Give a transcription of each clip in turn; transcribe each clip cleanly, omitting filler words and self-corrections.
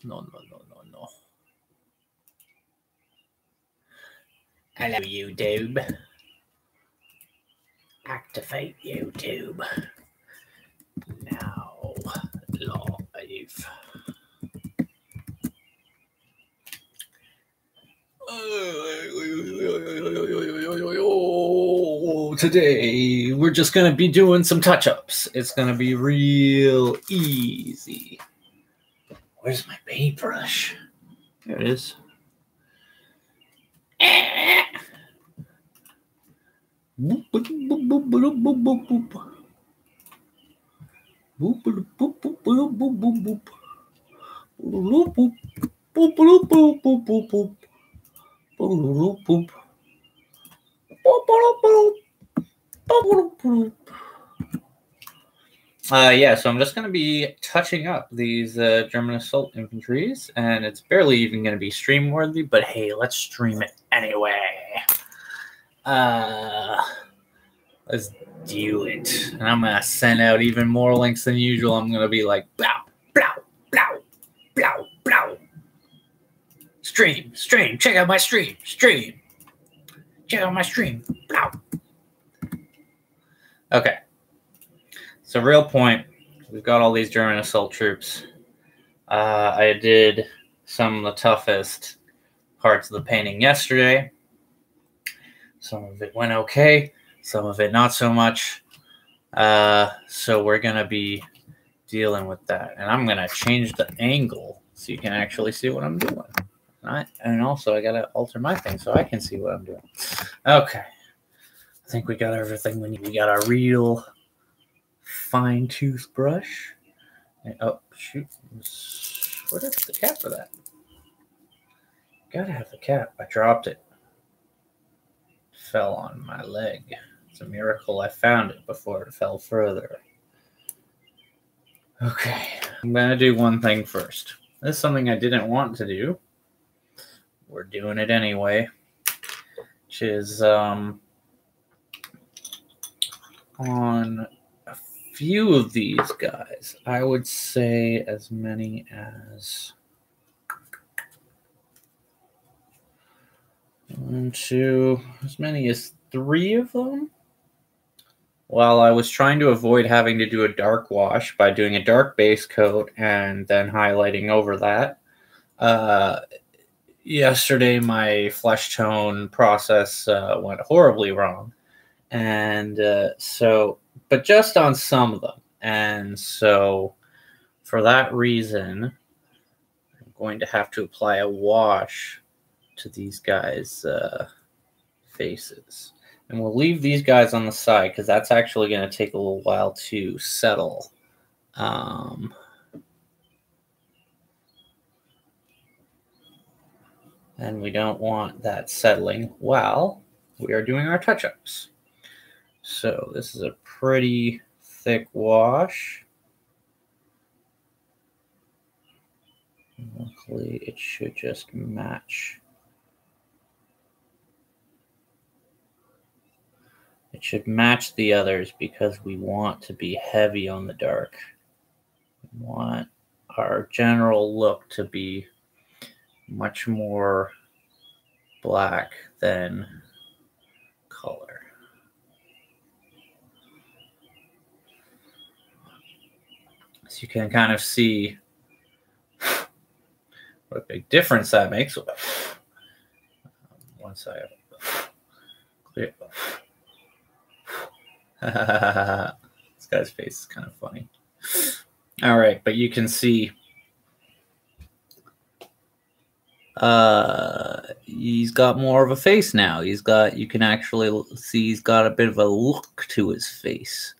No. Hello, YouTube. Activate YouTube. Now live. Today we're just gonna be doing some touch-ups. It's gonna be real easy. Where's my paintbrush? There it is. Boop, boop, boop, boop, boop, boop, boop, boop. Boop, boop, boop, boop, boop, boop, boop, boop. Boop, boop, boop, boop, boop, boop, boop, boop. Boop, boop. Yeah, so I'm just going to be touching up these German assault infantries, and it's barely even going to be stream worthy, but hey, let's stream it anyway. Let's do it. And I'm going to send out even more links than usual. I'm going to be like, blow, blow, blow, blow, blow. Stream, check out my stream, check out my stream, blow. Okay. So real point, we've got all these German assault troops. I did some of the toughest parts of the painting yesterday. Some of it went okay, some of it not so much. So we're going to be dealing with that. And I'm going to change the angle so you can actually see what I'm doing. Right? And also I got to alter my thing so I can see what I'm doing. Okay. I think we got everything we need. We got our real fine toothbrush. And, oh, shoot. What is the cap for that? Gotta have the cap. I dropped it. Fell on my leg. It's a miracle I found it before it fell further. Okay. I'm going to do one thing first. This is something I didn't want to do. We're doing it anyway. Which is on a few of these guys. I would say as many as 1, 2, as many as 3 of them. While I was trying to avoid having to do a dark wash by doing a dark base coat and then highlighting over that. Yesterday, my flesh tone process went horribly wrong. And but just on some of them. And so for that reason, I'm going to have to apply a wash to these guys' faces. And we'll leave these guys on the side because that's actually going to take a little while to settle. And we don't want that settling while we are doing our touch-ups. So this is a pretty thick wash. Luckily, it should just match. It should match the others because we want to be heavy on the dark. We want our general look to be much more black than color. So you can kind of see what a big difference that makes. Once I clear. This guy's face is kind of funny. All right, but you can see he's got more of a face now. You can actually see he's got a bit of a look to his face.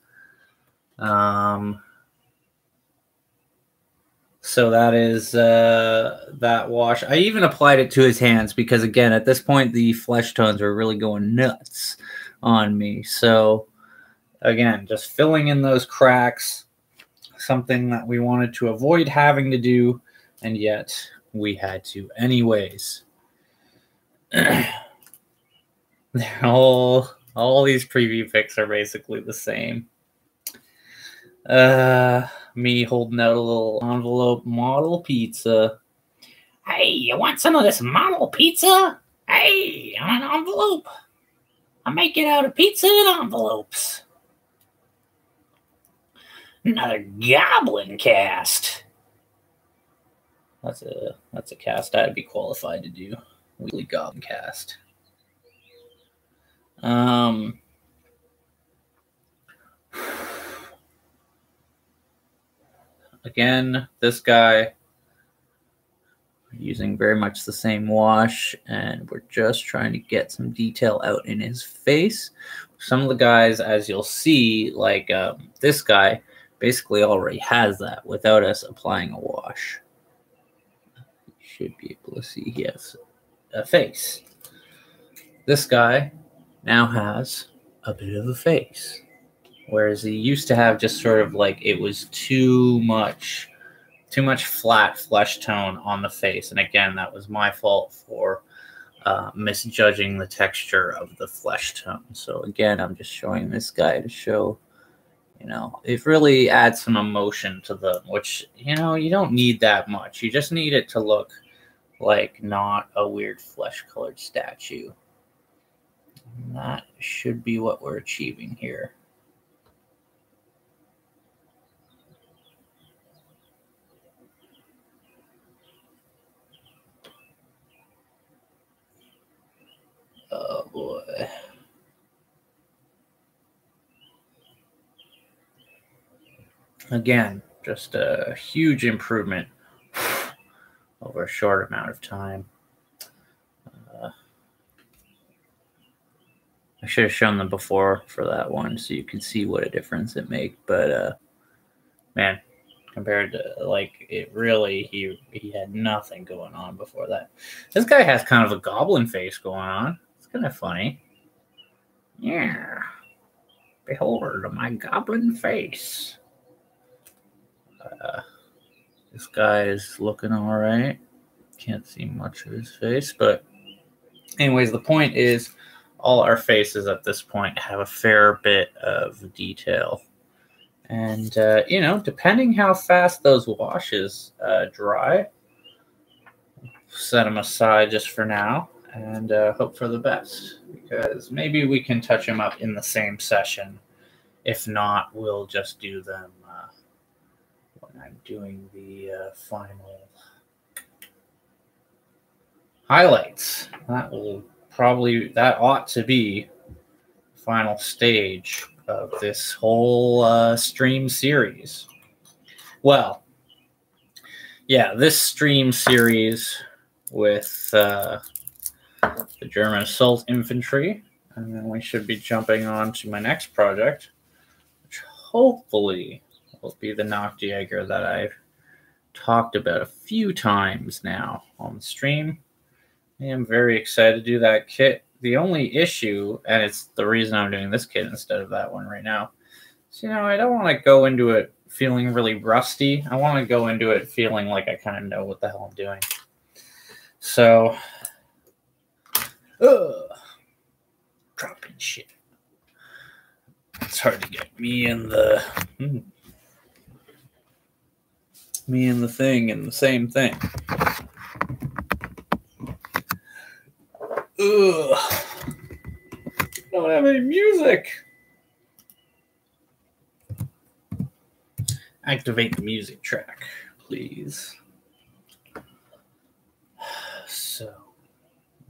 So that is that wash. I even applied it to his hands because, again, at this point, the flesh tones are really going nuts on me. So, again, just filling in those cracks, something that we wanted to avoid having to do, and yet we had to anyways. All these preview pics are basically the same. me holding out a little envelope model pizza. Hey, you want some of this model pizza? Hey, on an envelope. I make it out of pizza in envelopes. Another goblin cast. That's a cast I'd be qualified to do. Weekly goblin cast. Again, this guy using very much the same wash, and we're just trying to get some detail out in his face. Some of the guys, as you'll see, like this guy, basically already has that without us applying a wash. You should be able to see he has a face. This guy now has a bit of a face, whereas he used to have just sort of like it was too much flat flesh tone on the face. And again, that was my fault for misjudging the texture of the flesh tone. So again, I'm just showing this guy to show, you know, it really adds some emotion to them, which, you know, you don't need that much. You just need it to look like not a weird flesh colored statue. And that should be what we're achieving here. Oh boy. Again, just a huge improvement over a short amount of time. I should have shown them before for that one so you can see what a difference it makes. But man, compared to like it really, he had nothing going on before that. This guy has kind of a goblin face going on. It's kind of funny. Yeah. Behold my goblin face. This guy is looking all right. Can't see much of his face, but anyways, the point is all our faces at this point have a fair bit of detail. And, you know, depending how fast those washes dry, set them aside just for now and hope for the best, because maybe we can touch them up in the same session. If not, we'll just do them when I'm doing the final highlights. That ought to be the final stage of this whole stream series. Well, yeah, this stream series with the German assault infantry, and then we should be jumping on to my next project, which hopefully will be the Nachtjäger that I've talked about a few times now on the stream. I am very excited to do that kit. The only issue, and it's the reason I'm doing this kit instead of that one right now, is, you know, I don't want to go into it feeling really rusty. I want to go into it feeling like I kind of know what the hell I'm doing. So, dropping shit. It's hard to get me and the thing in the same thing. Don't have any music. Activate the music track, please. So,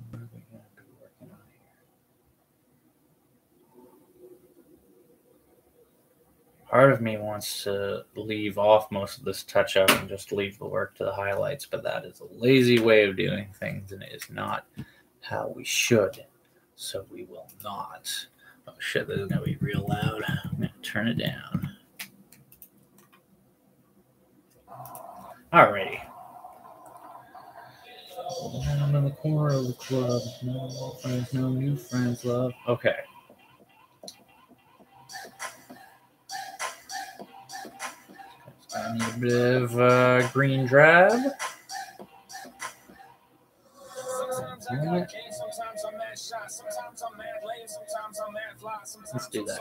what are we going to be working on here? Part of me wants to leave off most of this touch-up and just leave the work to the highlights, but that is a lazy way of doing things, and it is not how we should. So we will not. Oh shit, this is going to be real loud. I'm going to turn it down. Alrighty. I'm in the corner of the club. No old friends, no new friends, love. Okay. I need a bit of green drab. Let's do that.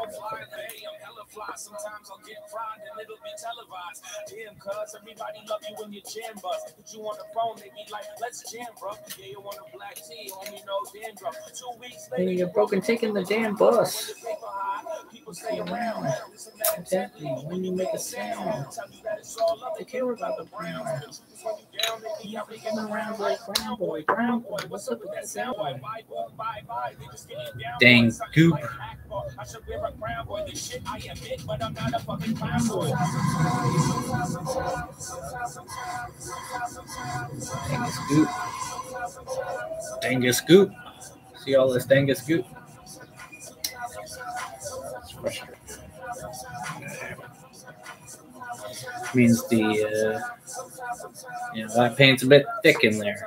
Sometimes I'll get fried and it'll be televised. Damn, cuz everybody love you when you jam bust. Put you on the phone, they be like, let's jam, bro. Yeah, you want a black tea, homie, no dandruff. 2 weeks later, you're broken taking the damn bus. People stay around. Exactly. When you make a sound, they care about the brown. Brown boy, brown boy. What's up with that sound? Dang goop. I should wear a brown boy. This shit I admit, but I'm not a fucking brown boy. Dangus goop. Dangus goop. See all this dangus goop? It's frustrating. Means the that paint's a bit thick in there.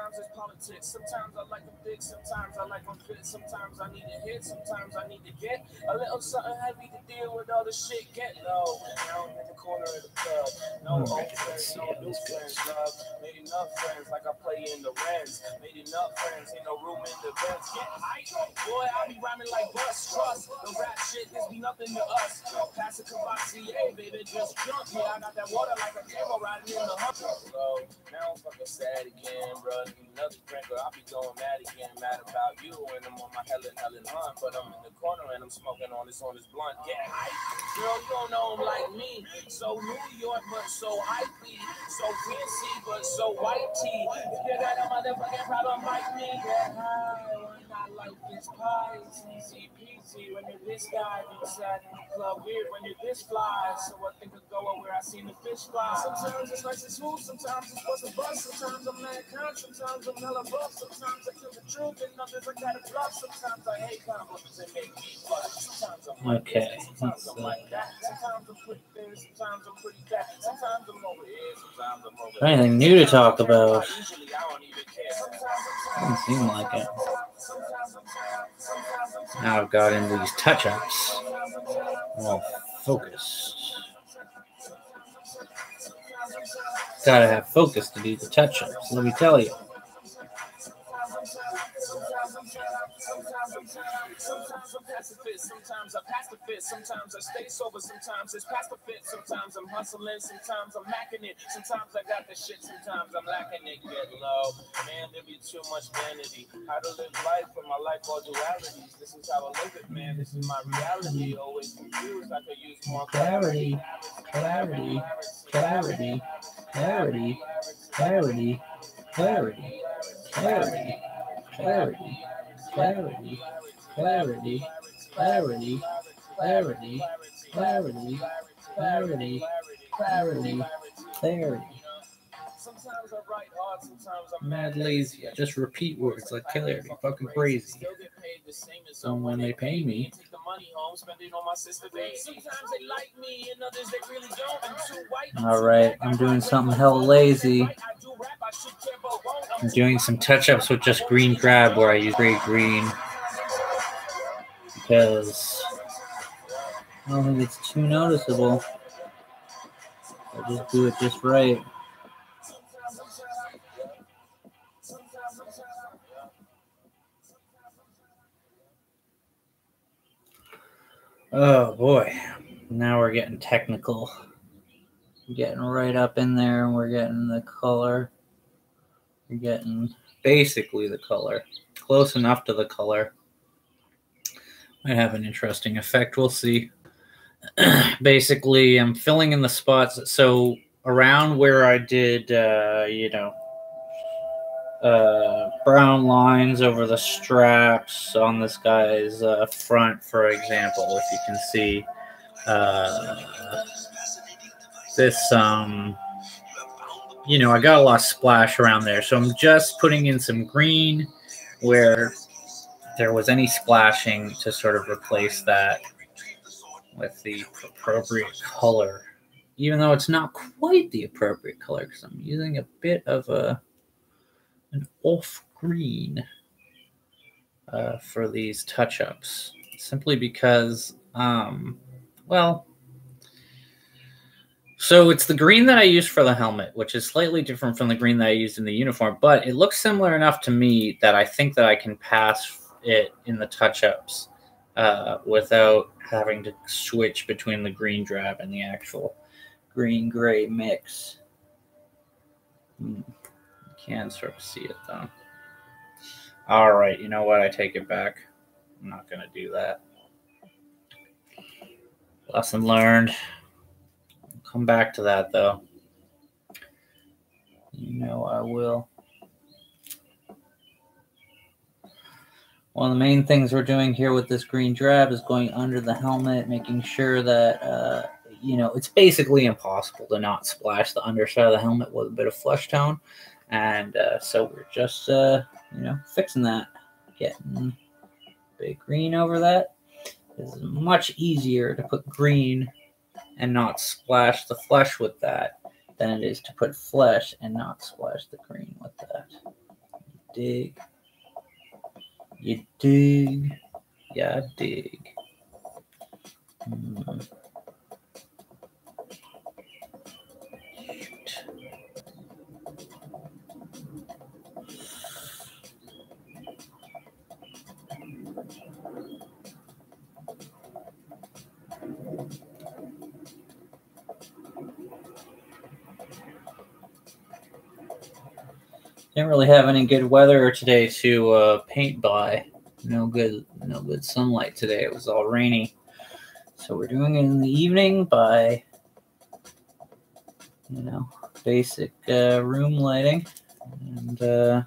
Sometimes I like them thick, sometimes I like them fit, sometimes I need a hit, sometimes I need to get a little something heavy to deal with all the shit. Get low, now I'm in the corner of the club. No old friends, no new friends, love. Made enough friends like I play in the Reds. Made enough friends, ain't no room in the beds. Get hype, boy, I be rhyming like bus. Trust, the rap shit, this be nothing to us. Pass a Kavasi, hey, baby, just jump. Yeah, I got that water like a camel riding in the hump. So, now I'm fucking sad again, bro. Another drinker, I'll be going mad again, mad about you, and I'm on my Helen hunt, but I'm in the corner and I'm smoking on this blunt. Get hype, girl, you don't know him like me. So New York, but so hypey, so fancy, but so whitey. If you got a motherfucking problem like me, get high. When I like this pie, it's easy peasy. When you're this guy, you sat in the club weird. When you're this fly, so I think of going where I seen the fish fly. Sometimes it's nice and smooth, sometimes it's supposed to bust, sometimes I'm mad con, sometimes I'm hella buff, sometimes I tell the truth and others I gotta bluff, sometimes I hate compliments and make me blush, sometimes I'm like this, sometimes I'm like that, sometimes I'm pretty thin, sometimes I'm pretty fat, sometimes I'm over here, sometimes I'm over there. Anything new to talk about? Usually I don't even care. Doesn't seem like it. Now I've got into these touch-ups. Well, focused. Gotta have focus to do the touch-ups, let me tell you. Sometimes I'm pacifist, sometimes I pass the fit, sometimes I stay sober, sometimes it's past the fit, sometimes I'm hustling, sometimes I'm macking it, sometimes I got the shit, sometimes I'm lacking it. Get low, man, there be too much vanity. How to live life for my life or dualities. This is how I live it, man. This is my reality. Always confused. I could use more Clarity, clarity, clarity, clarity, clarity, clarity, clarity, clarity, clarity, clarity, clarity, clarity, clarity, clarity, clarity, clarity. Sometimes I write hard, sometimes I'm mad lazy. I just repeat words like clarity. Fucking crazy. So when they pay me, take the money home, spend it on my sister, baby. Sometimes they like me and others they really don't. I'm too white. All right, I'm doing something hella lazy. I'm doing some touch-ups with just green grab where I use gray green because I don't think it's too noticeable. I just do it just right. Oh boy, now we're getting technical. Getting right up in there and we're getting the color. We're getting basically the color. Close enough to the color. Might have an interesting effect. We'll see. Basically, I'm filling in the spots. So around where I did, brown lines over the straps on this guy's front, for example, if you can see this, I got a lot of splash around there. So I'm just putting in some green where there was any splashing to sort of replace that with the appropriate color, even though it's not quite the appropriate color because I'm using a bit of an off green for these touch-ups, simply because, so it's the green that I used for the helmet, which is slightly different from the green that I used in the uniform, but it looks similar enough to me that I think that I can pass it in the touch-ups without having to switch between the green drab and the actual green-gray mix. You can sort of see it, though. All right, you know what? I take it back. I'm not going to do that. Lesson learned. I'll come back to that, though. You know I will. One of the main things we're doing here with this green drab is going under the helmet, making sure that, it's basically impossible to not splash the underside of the helmet with a bit of flesh tone. And so we're just, fixing that. Getting big green over that. It's much easier to put green and not splash the flesh with that than it is to put flesh and not splash the green with that. Dig. You dig. Yeah, I dig. Didn't really have any good weather today to paint by. No good sunlight today. It was all rainy. So we're doing it in the evening by, basic room lighting, and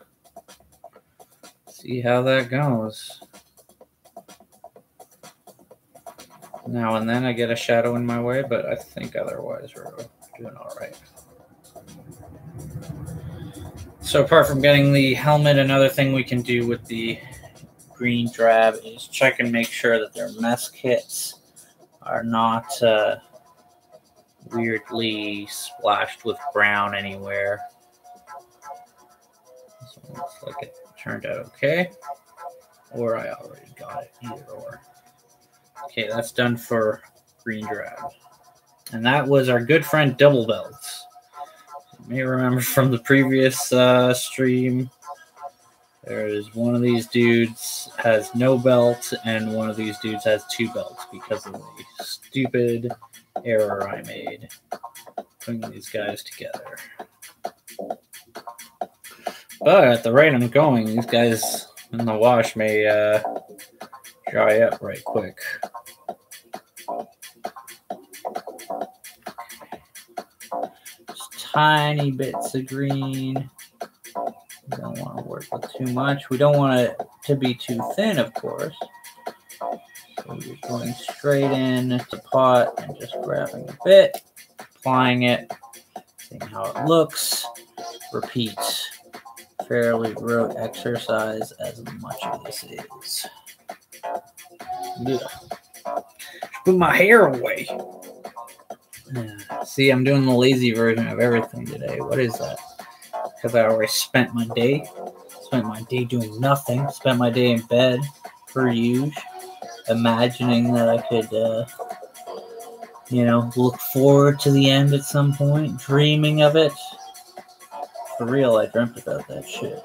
see how that goes. Now and then I get a shadow in my way, but I think otherwise we're doing all right. So apart from getting the helmet, another thing we can do with the green drab is check and make sure that their mess kits are not weirdly splashed with brown anywhere. So it looks like it turned out okay. Or I already got it, either or. Okay, that's done for green drab. And that was our good friend Double Belts. You may remember from the previous stream, there's one of these dudes has no belt and one of these dudes has 2 belts because of the stupid error I made putting these guys together. But at the rate I'm going, these guys in the wash may dry up right quick. Just tiny bits of green. We don't want to work with too much. We don't want it to be too thin, of course. So you're going straight in to pot and just grabbing a bit, applying it, seeing how it looks. Repeat. Fairly rote exercise as much of this is. Yeah. Put my hair away. See, I'm doing the lazy version of everything today. What is that? Because I already spent my day. Spent my day doing nothing. Spent my day in bed, per usual. Imagining that I could, look forward to the end at some point. Dreaming of it. For real, I dreamt about that shit.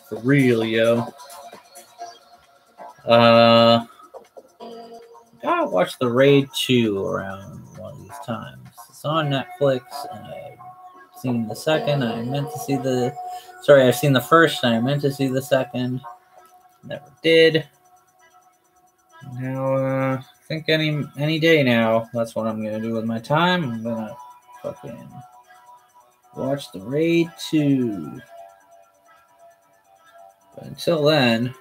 For real, yo. I watched The Raid 2 around one of these times. It's on Netflix, and I've seen the second. I meant to see the... Sorry, I've seen the first, and I meant to see the second. Never did. Now, I think any day now, that's what I'm going to do with my time. I'm going to fucking watch The Raid 2. But until then...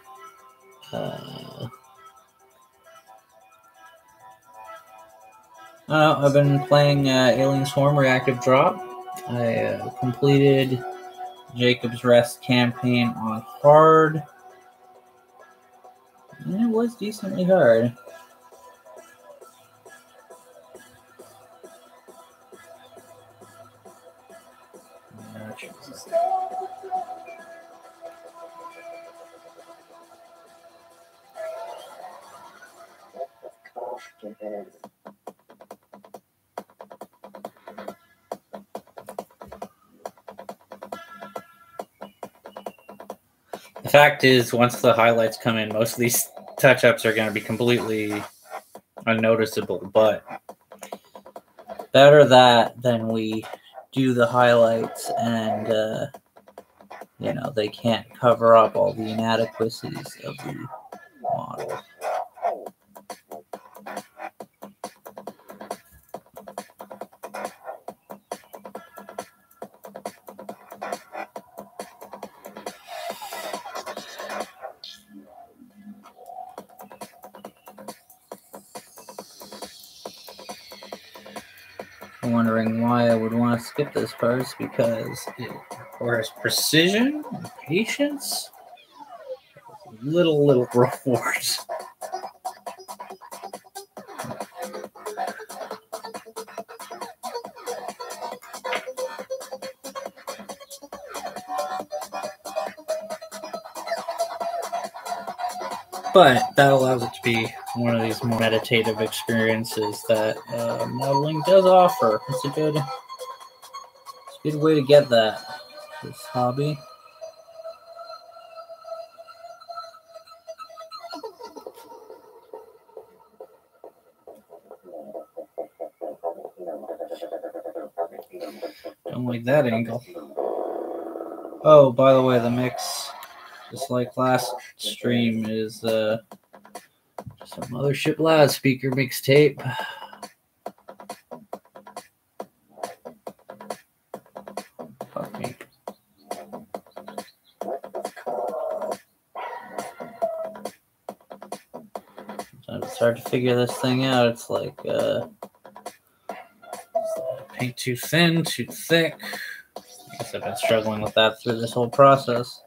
I've been playing Alien Swarm Reactive Drop. I completed Jacob's Rest campaign on hard. And it was decently hard. Fact is, once the highlights come in, most of these touch-ups are going to be completely unnoticeable, but better that than we do the highlights and they can't cover up all the inadequacies of the model. Wondering why I would want to skip this part is because it requires precision and patience, little rewards. But that allows it to be one of these more meditative experiences that modeling does offer. It's a good way to get this hobby. Don't like that angle. Oh, by the way, the mix, just like last stream, is just a Mothership loudspeaker mixtape. Fuck me. Sometimes it's hard to figure this thing out. It's like paint too thin, too thick. I guess I've been struggling with that through this whole process.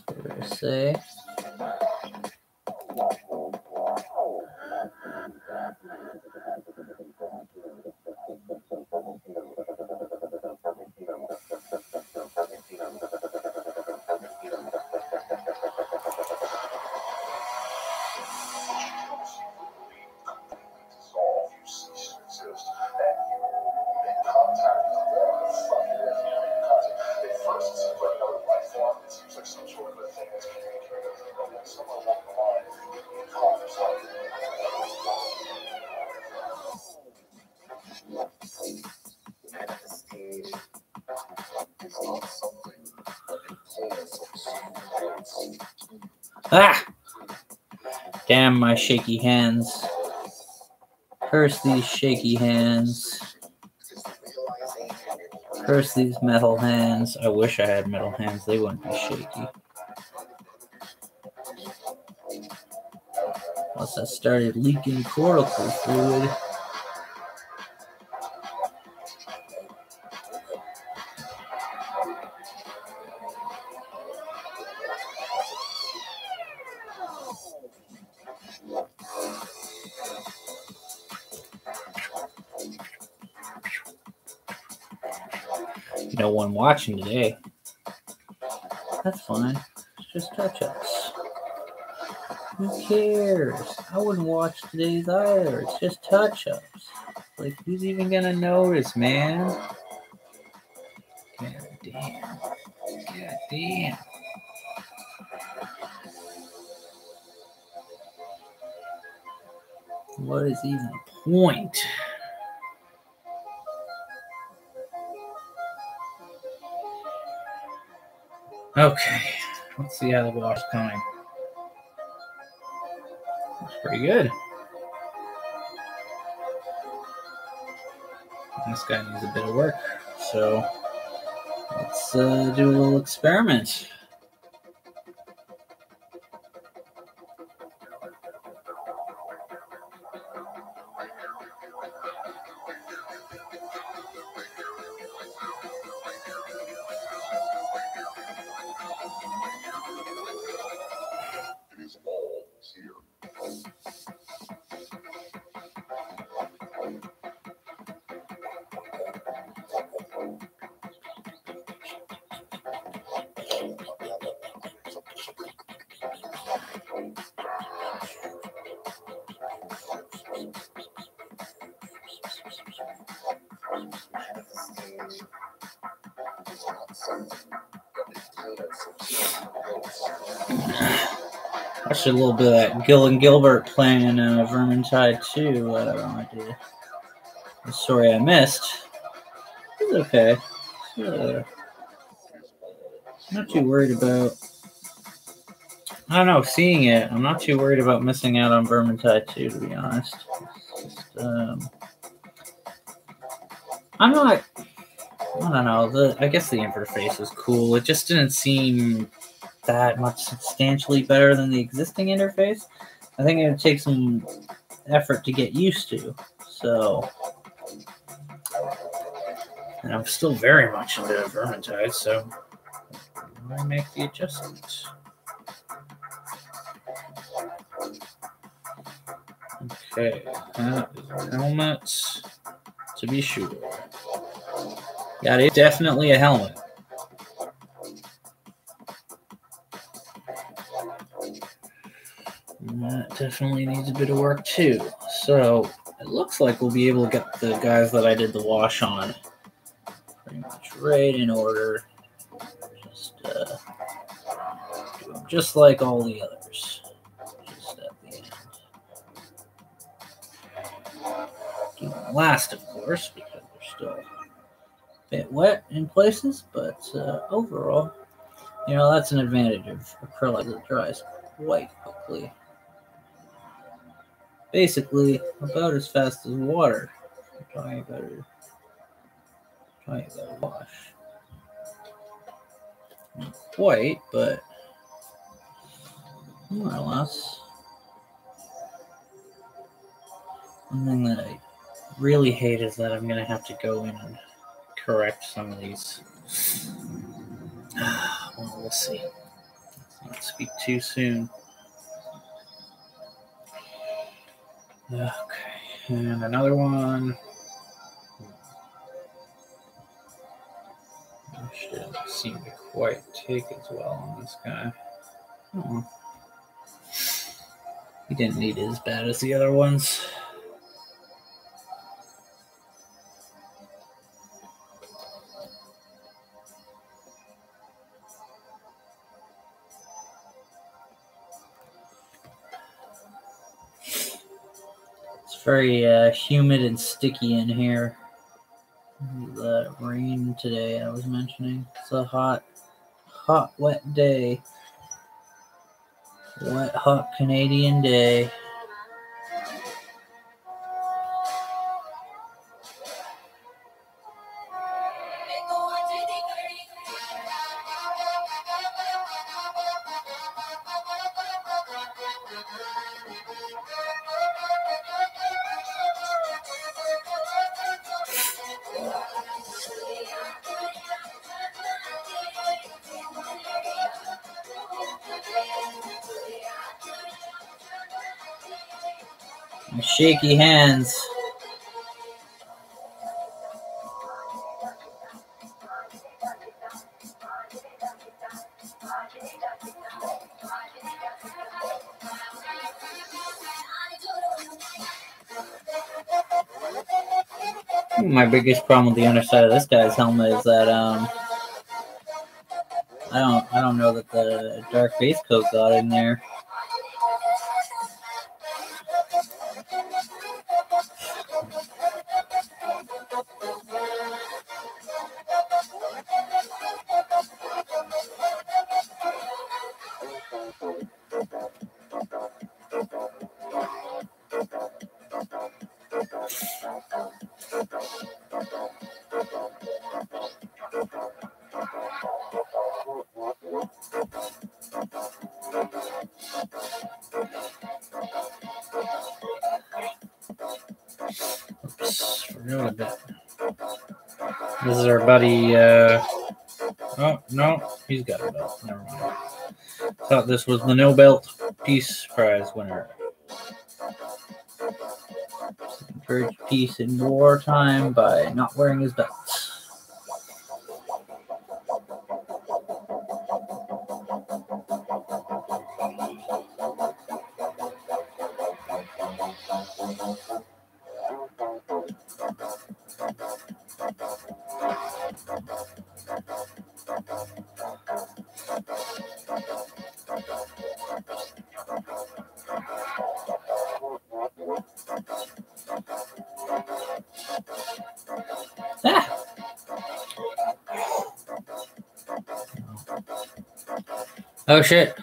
Fair to say. Ah! Damn my shaky hands. Curse these shaky hands. Curse these metal hands. I wish I had metal hands. They wouldn't be shaky. Once I started leaking cortical fluid. No one watching today. That's fine. It's just touch-ups. Who cares? I wouldn't watch today's either. It's just touch-ups. Like, who's even gonna notice, man? God damn. God damn. What is even the point? Okay, let's see how the wash's coming. Looks pretty good. This guy needs a bit of work, so let's do a little experiment. Watched a little bit of that Gil and Gilbert playing Vermintide 2. I did. The story I missed. It's okay. Not too worried about. I don't know. Seeing it, I'm not too worried about missing out on Vermintide 2, to be honest. I'm not. I don't know. I guess the interface is cool. It just didn't seem that much substantially better than the existing interface. I think it would take some effort to get used to. So, and I'm still very much into Vermintide, so I make the adjustments. Okay, that is our helmet, to be sure. Yeah, it's definitely a helmet. And that definitely needs a bit of work too. So it looks like we'll be able to get the guys that I did the wash on pretty much right in order. Just like all the others. Just at the end. Do them last, of course, because they're still a bit wet in places, but overall, that's an advantage of acrylic that dries quite quickly. Basically, about as fast as water. I'm talking about a wash. Not quite, but more or less. One thing that I really hate is that I'm going to have to go in and correct some of these. Well, we'll see. Let's not speak too soon. Okay, and another one. Which didn't seem to quite take as well on this guy. Oh. He didn't need it as bad as the other ones. It's very humid and sticky in here. The rain today I was mentioning. It's a hot, wet day. Wet, hot Canadian day. And shaky hands. My biggest problem with the underside of this guy's helmet is that I don't know that the dark base coat got in there. Oops, forgot about it. This is our buddy. Oh, no, he's got a belt. Never mind. Thought this was the No Belt Peace Prize winner. Encourage peace in wartime by not wearing his belt. Oh shit.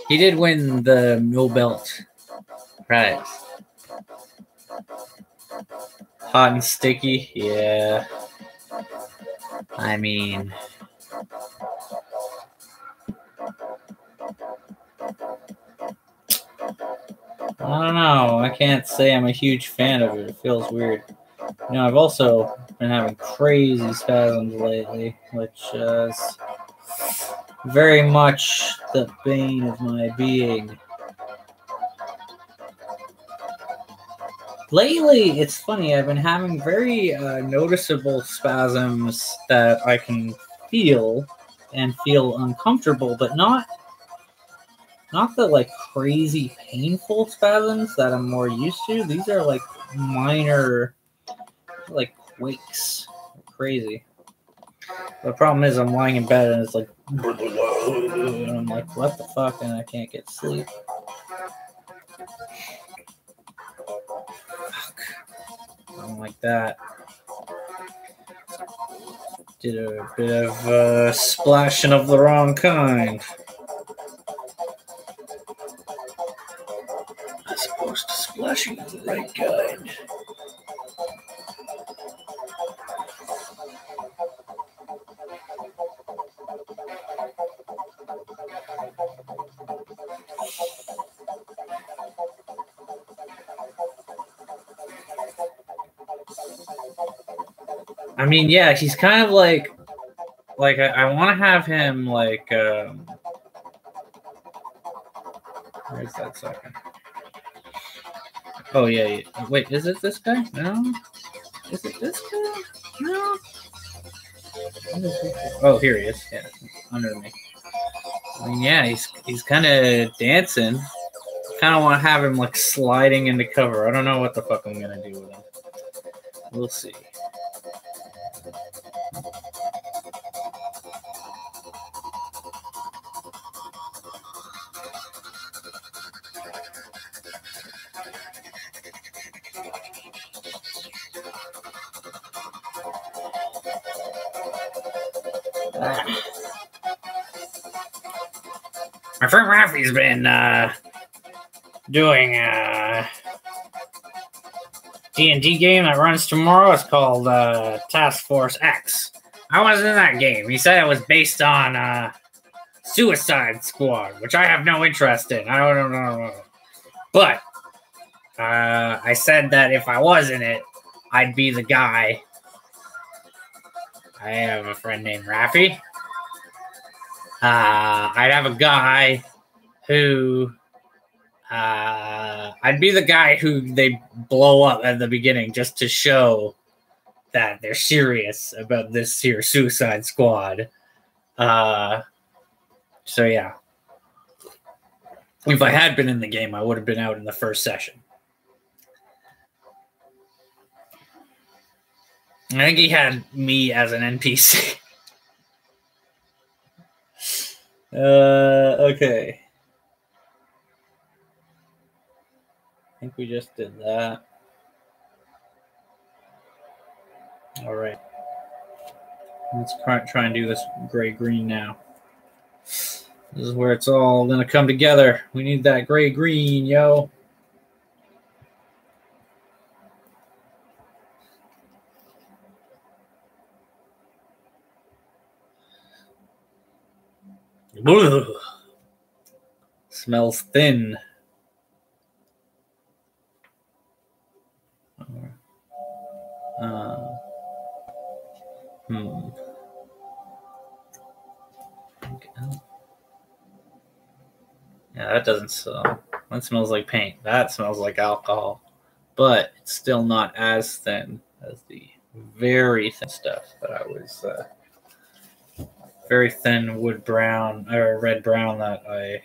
He did win the no belt prize. Hot and sticky, yeah. I mean, I don't know. I can't say I'm a huge fan of it. It feels weird. You know, I've also been having crazy spasms lately, which is very much the bane of my being. Lately, it's funny. I've been having very noticeable spasms that I can feel and feel uncomfortable, but not the like crazy painful spasms that I'm more used to. These are like minor, like quakes. Crazy. The problem is I'm lying in bed and it's like, and I'm like, what the fuck? And I can't get sleep. Fuck. I don't like that. Did a bit of splashing of the wrong kind. As opposed to splashing of the right kind. I mean, yeah, he's kind of like I want to have him like, where's that second? Oh, yeah. Wait, is it this guy? No? Is it this guy? No? Oh, here he is. Yeah, under me. I mean, yeah, he's kind of dancing. Kind of want to have him like sliding into cover. I don't know what the fuck I'm gonna do with him. We'll see. My friend Rafi's been doing a D&D game that runs tomorrow. It's called Task Force X. I wasn't in that game. He said it was based on Suicide Squad, which I have no interest in. I don't know. But I said that if I was in it, I'd be the guy. I have a friend named Rafi. I'd have a guy who I'd be the guy who they blow up at the beginning just to show that they're serious about this here Suicide Squad. So yeah. If I had been in the game, I would have been out in the first session. I think he had me as an NPC. Okay. I think we just did that. All right. Let's try and do this gray-green now. This is where it's all going to come together. We need that gray-green, yo. Ugh. Smells thin. Yeah, that doesn't smell. That smells like paint. That smells like alcohol. But it's still not as thin as the very thin stuff that I was... very thin wood brown, or red brown that I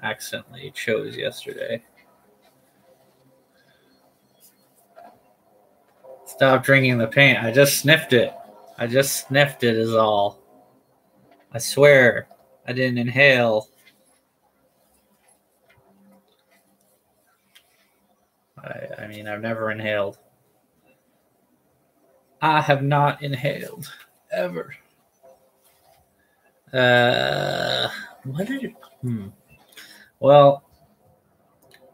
accidentally chose yesterday. Stop drinking the paint. I just sniffed it. I just sniffed it is all. I swear. I didn't inhale. I mean, I've never inhaled. I have not inhaled. Ever. What did it? Well,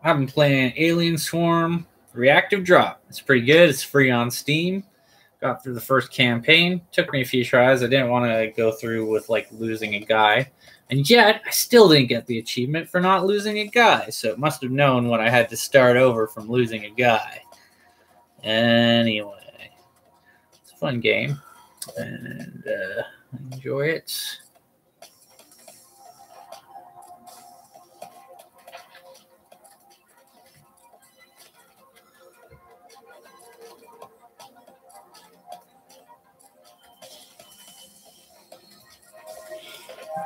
I've been playing Alien Swarm Reactive Drop. It's pretty good. It's free on Steam. Got through the first campaign. Took me a few tries. I didn't want to go through with like losing a guy. And yet, I still didn't get the achievement for not losing a guy. So it must have known when I had to start over from losing a guy. Anyway, it's a fun game. And I enjoy it.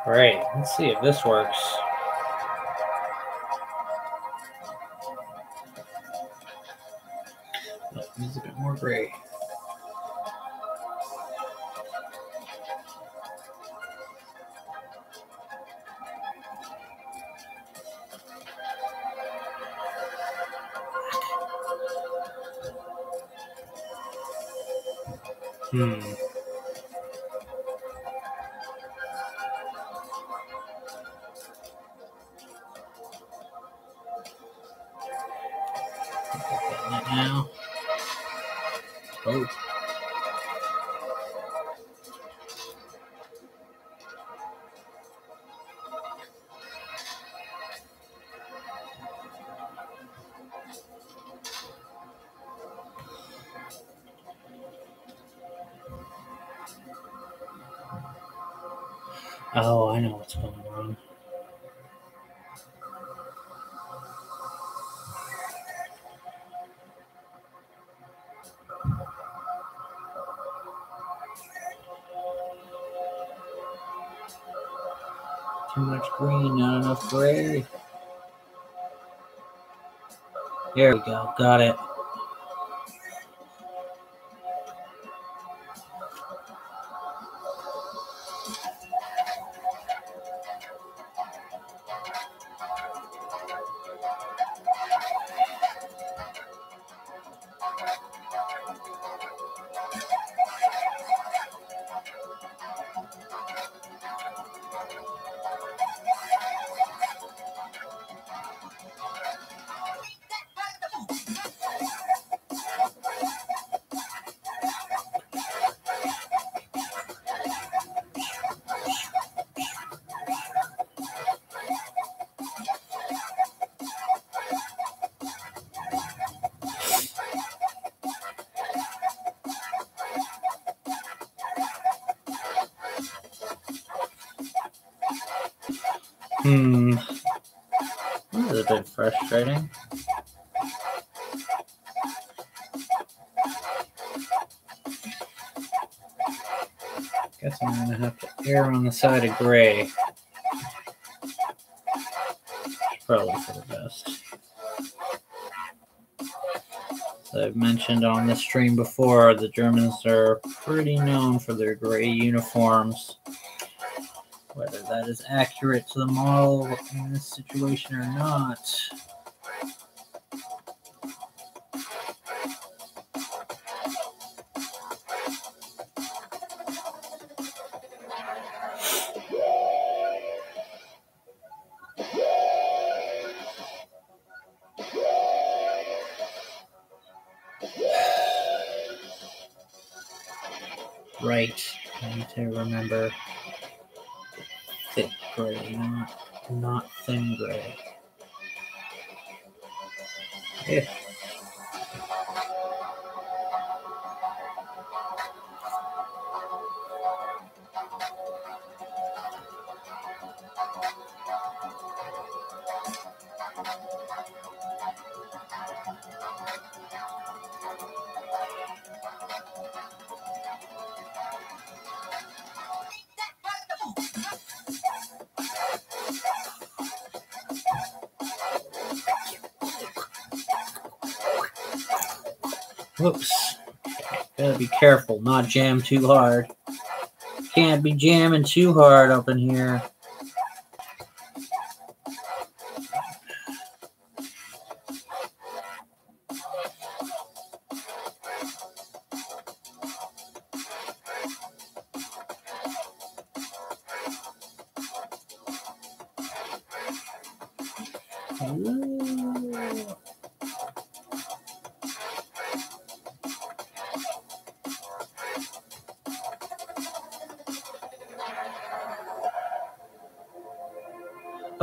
All right, let's see if this works. Oh, needs a bit more gray. Now. Oh. Oh, I know what's going on. Too much green, not enough gray. There we go. Got it. This is a bit frustrating. Guess I'm gonna have to err on the side of gray. Probably for the best. As I've mentioned on the stream before, the Germans are pretty known for their gray uniforms. Whether that is accurate to the model in this situation or not. Right, I need to remember thick gray, not thin gray. Yeah. Whoops. Gotta be careful, not jam too hard. Can't be jamming too hard up in here. Ooh.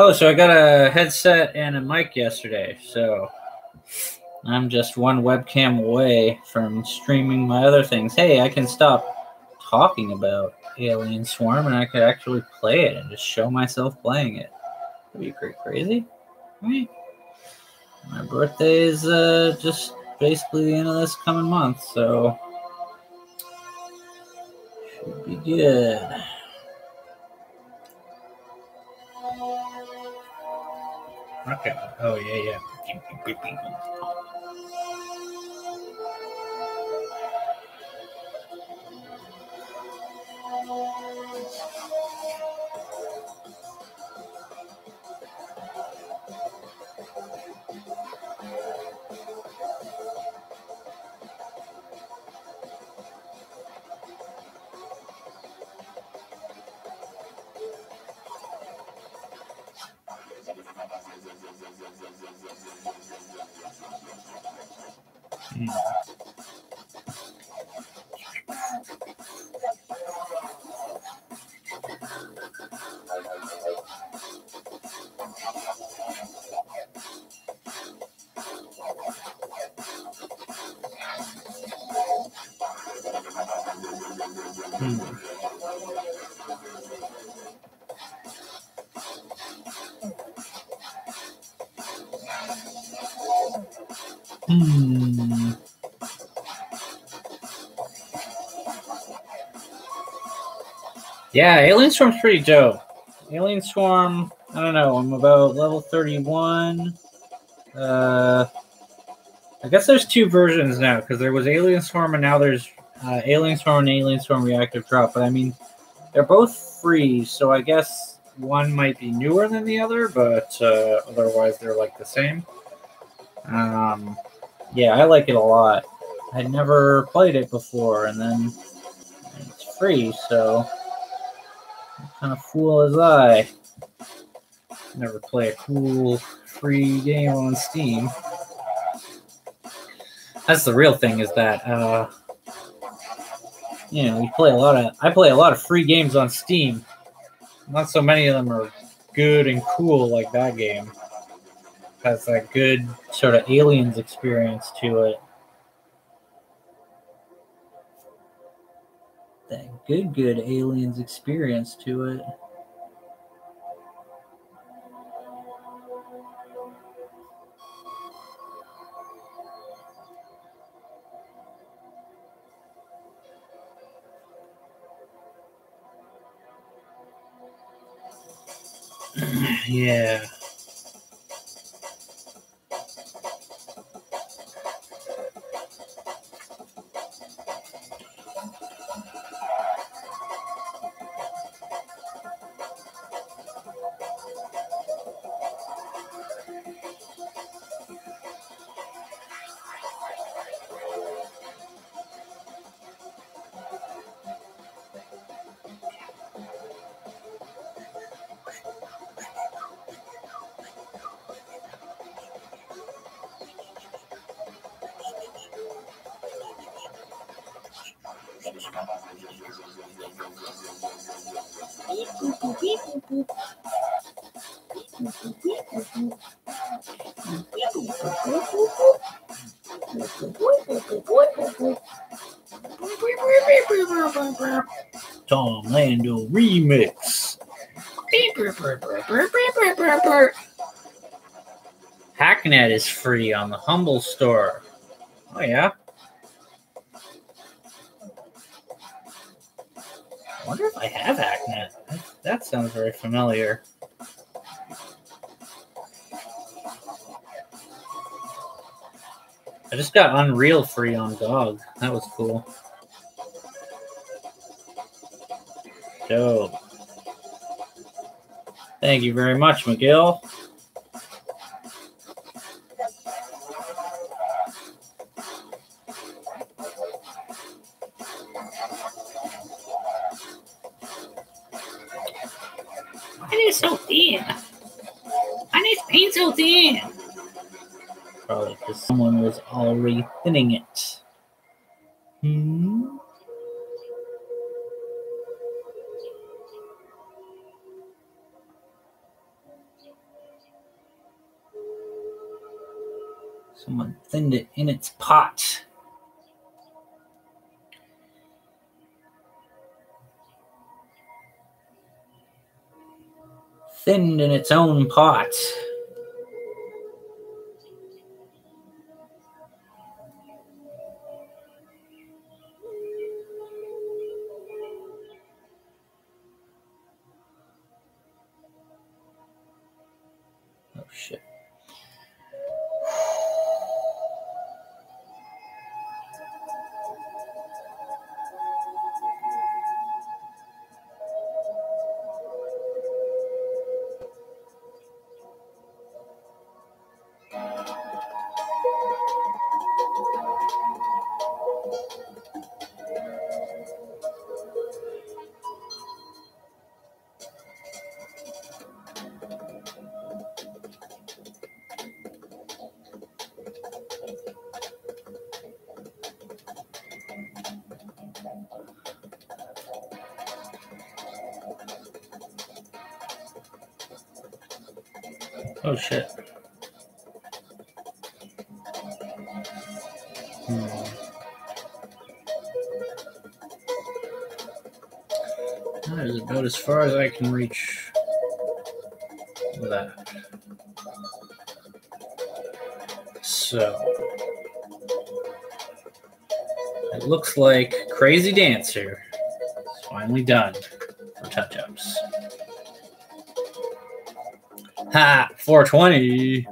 Oh, so I got a headset and a mic yesterday, so I'm just one webcam away from streaming my other things. Hey, I can stop talking about Alien Swarm and I could actually play it and just show myself playing it. That'd be pretty crazy. Right? My birthday is just basically the end of this coming month, so should be good. Okay. Oh, yeah. Yeah, Alien Swarm's pretty dope. Alien Swarm, I don't know, I'm about level 31. I guess there's two versions now, because there was Alien Swarm and now there's Alien Swarm and Alien Swarm Reactive Drop. But I mean, they're both free, so I guess one might be newer than the other, but otherwise they're like the same. Yeah, I like it a lot. I'd never played it before, and then it's free, so what kind of fool is I? Never play a cool free game on Steam. That's the real thing, is that I play a lot of free games on Steam. Not so many of them are good and cool like that game. Has that good sort of Aliens experience to it. That good Aliens experience to it. Yeah. Tom Lando remix. Hacknet is free on the Humble Store. Oh yeah. I wonder if I have Hacknet. That sounds very familiar. I just got Unreal free on GOG. That was cool. Dope. Thank you very much, McGill. It is so thin. And it's Paint so thin. Probably because someone was already thinning it. Someone thinned it in its pot. Thinned in its own pot. Oh shit. Oh shit. That is about as far as I can reach with that. So it looks like Crazy Dancer is finally done for touch-ups. Ha! 420.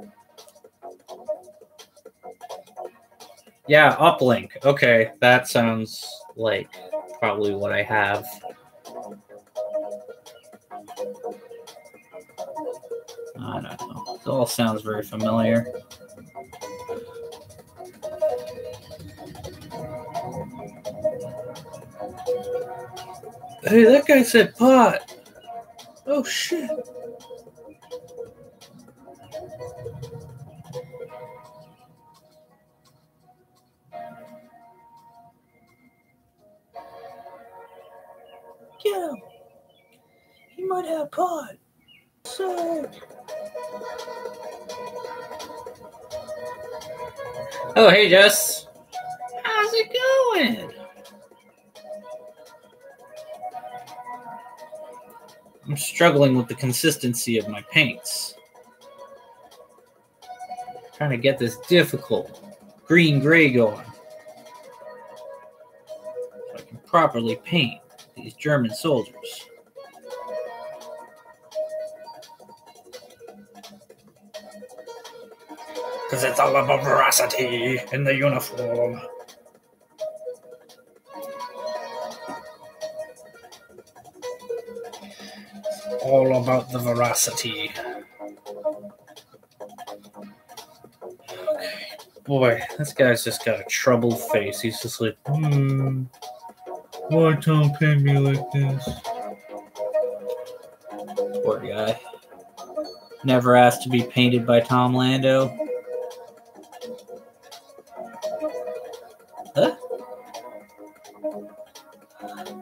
Yeah, uplink. Okay, that sounds like probably what I have. I don't know. It all sounds very familiar. Hey, that guy said pot. Oh shit. Get him. He might have pot. So. Oh, hey, Jess. How's it going? I'm struggling with the consistency of my paints. Trying to get this difficult green-gray going. So I can properly paint these German soldiers. Because it's all about veracity in the uniform. It's all about the veracity. Okay. Boy, this guy's just got a troubled face. He's just like, why don't paint me like this? Poor guy. Never asked to be painted by Tom Lando. Huh?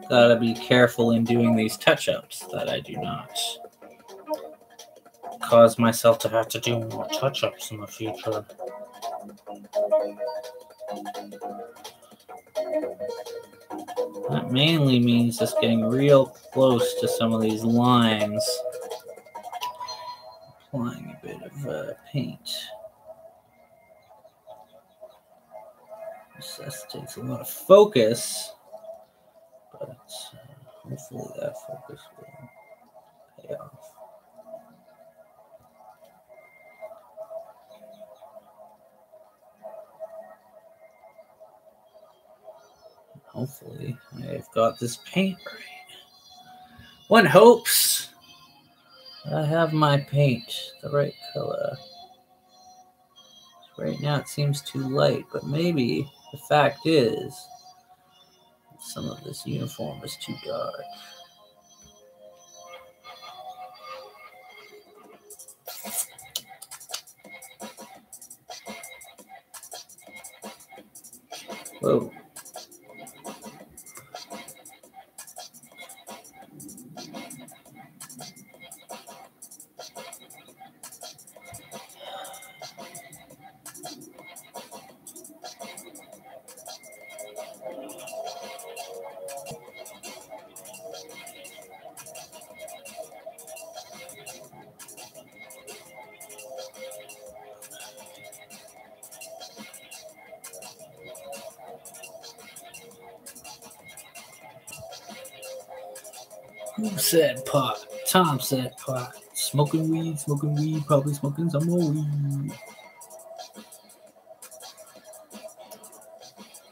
Gotta be careful in doing these touch-ups that I do not cause myself to have to do more touch-ups in the future. That mainly means just getting real close to some of these lines. Applying a bit of paint. This takes a lot of focus, but hopefully that focus will pay off. Hopefully I've got this paint right. One hopes I have my paint the right color. Right now it seems too light, but maybe the fact is some of this uniform is too dark. Whoa. Who said pot? Tom said pot. Smoking weed, probably smoking some more weed.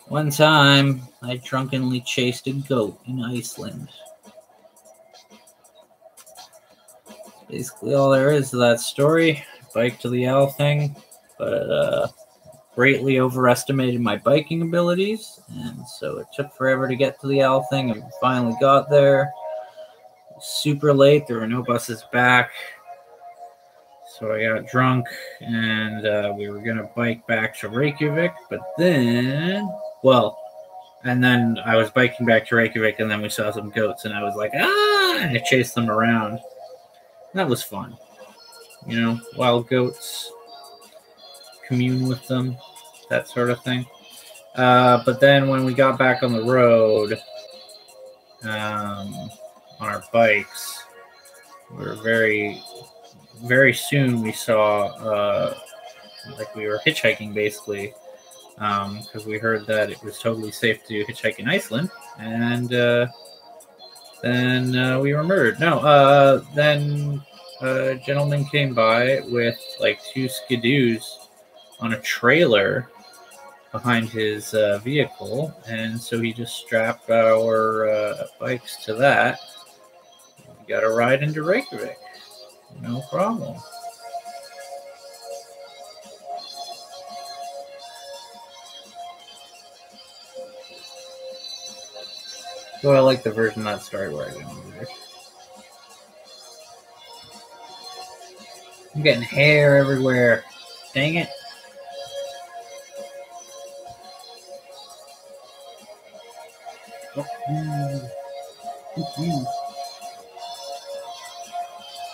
One time, I drunkenly chased a goat in Iceland. Basically all there is to that story. Bike to the owl thing, but greatly overestimated my biking abilities, and so it took forever to get to the owl thing, and finally got there. Super late, there were no buses back, so I got drunk, and we were gonna bike back to Reykjavik, but then, and then I was biking back to Reykjavik, and then we saw some goats, and I was like, and I chased them around. And that was fun. You know, wild goats, commune with them, that sort of thing. But then when we got back on the road, on our bikes, we were very soon we saw, like we were hitchhiking basically, because we heard that it was totally safe to hitchhike in Iceland, and then we were murdered. No, then a gentleman came by with like 2 skidoos on a trailer behind his vehicle, and so he just strapped our bikes to that. We got a ride into Reykjavik. No problem. So I like the version of that story where I didn't move it. I'm getting hair everywhere. Dang it.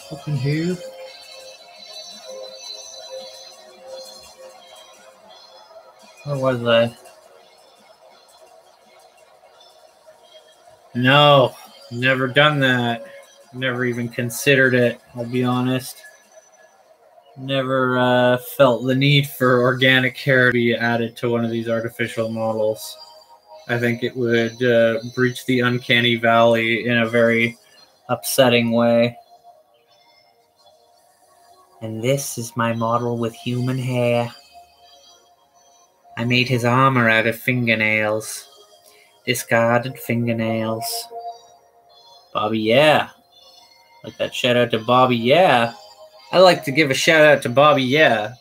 Fucking hair. Where was I? No, never done that. Never even considered it, I'll be honest. Never felt the need for organic hair to be added to one of these artificial models. I think it would breach the uncanny valley in a very upsetting way. And this is my model with human hair. I made his armor out of fingernails. Discarded fingernails. Bobby, yeah. Like that shout out to Bobby, yeah. I like to give a shout out to Bobby, yeah.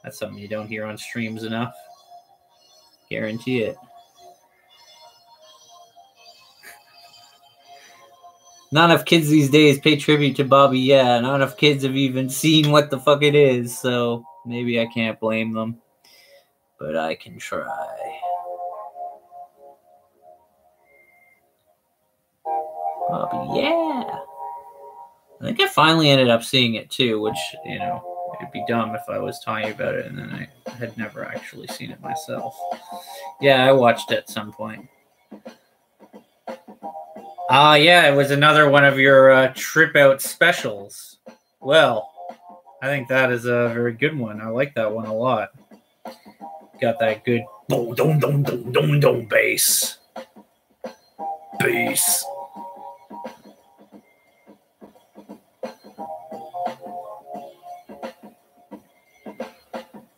That's something you don't hear on streams enough. Guarantee it. Not enough kids these days pay tribute to Bobby, yeah. Not enough kids have even seen what the fuck it is, so maybe I can't blame them. But I can try. Bobby, yeah. I think I finally ended up seeing it too, which, you know, it'd be dumb if I was telling you about it and then I had never actually seen it myself. Yeah, I watched it at some point. Yeah, it was another one of your trip out specials. Well, I think that is a very good one. I like that one a lot. Got that good boom, dum, dum, dum, dum, dum bass. Bass.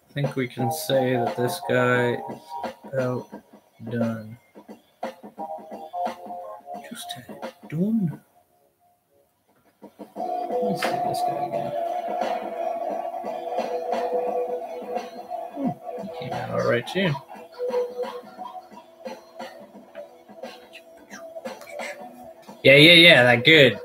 I think we can say that this guy is about done. Just had it done. Let's see this guy again. He came out all right too. Yeah, that good.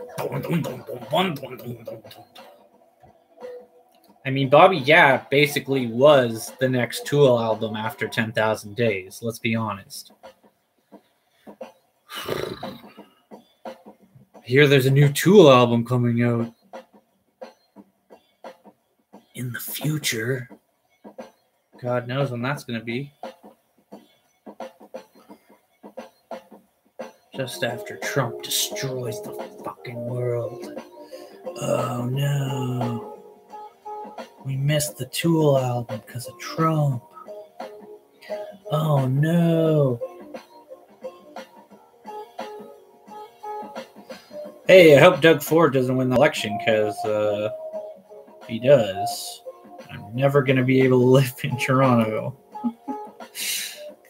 I mean, Bobby Yeah basically was the next Tool album after 10,000 Days. Let's be honest. Here, there's a new Tool album coming out in the future. God knows when that's going to be. Just after Trump destroys the fucking world. Oh no. We missed the Tool album because of Trump. Oh no. Hey, I hope Doug Ford doesn't win the election, because if he does, I'm never going to be able to live in Toronto.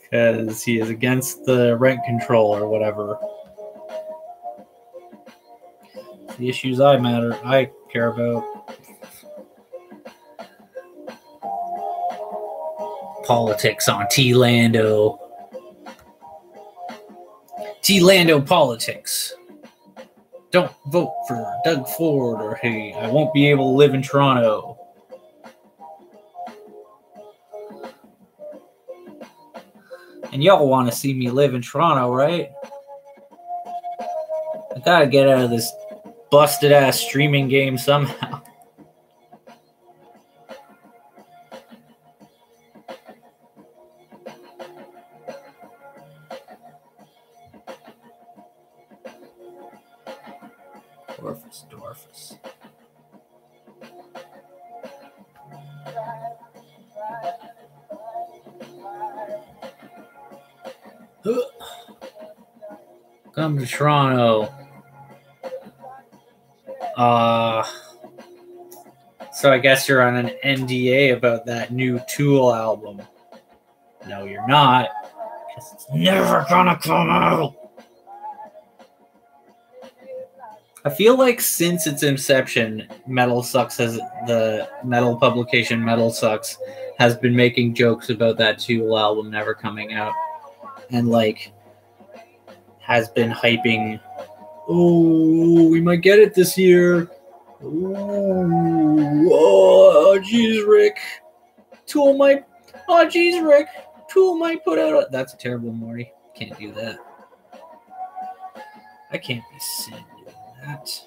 Because he is against the rent control or whatever. The issues I care about. Politics on T-Lando. T-Lando politics. Don't vote for Doug Ford, or hey, I won't be able to live in Toronto. And y'all want to see me live in Toronto, right? I gotta get out of this busted ass streaming game somehow. Dorfus. Come to Toronto. So I guess you're on an NDA about that new Tool album. No, you're not. Because it's never gonna come out. I feel like since its inception, the metal publication Metal Sucks has been making jokes about that Tool album never coming out. And like has been hyping, oh, we might get it this year. Ooh, oh, geez, Rick. Tool might put out a... That's a terrible Morty. Can't do that. I can't be seen doing that.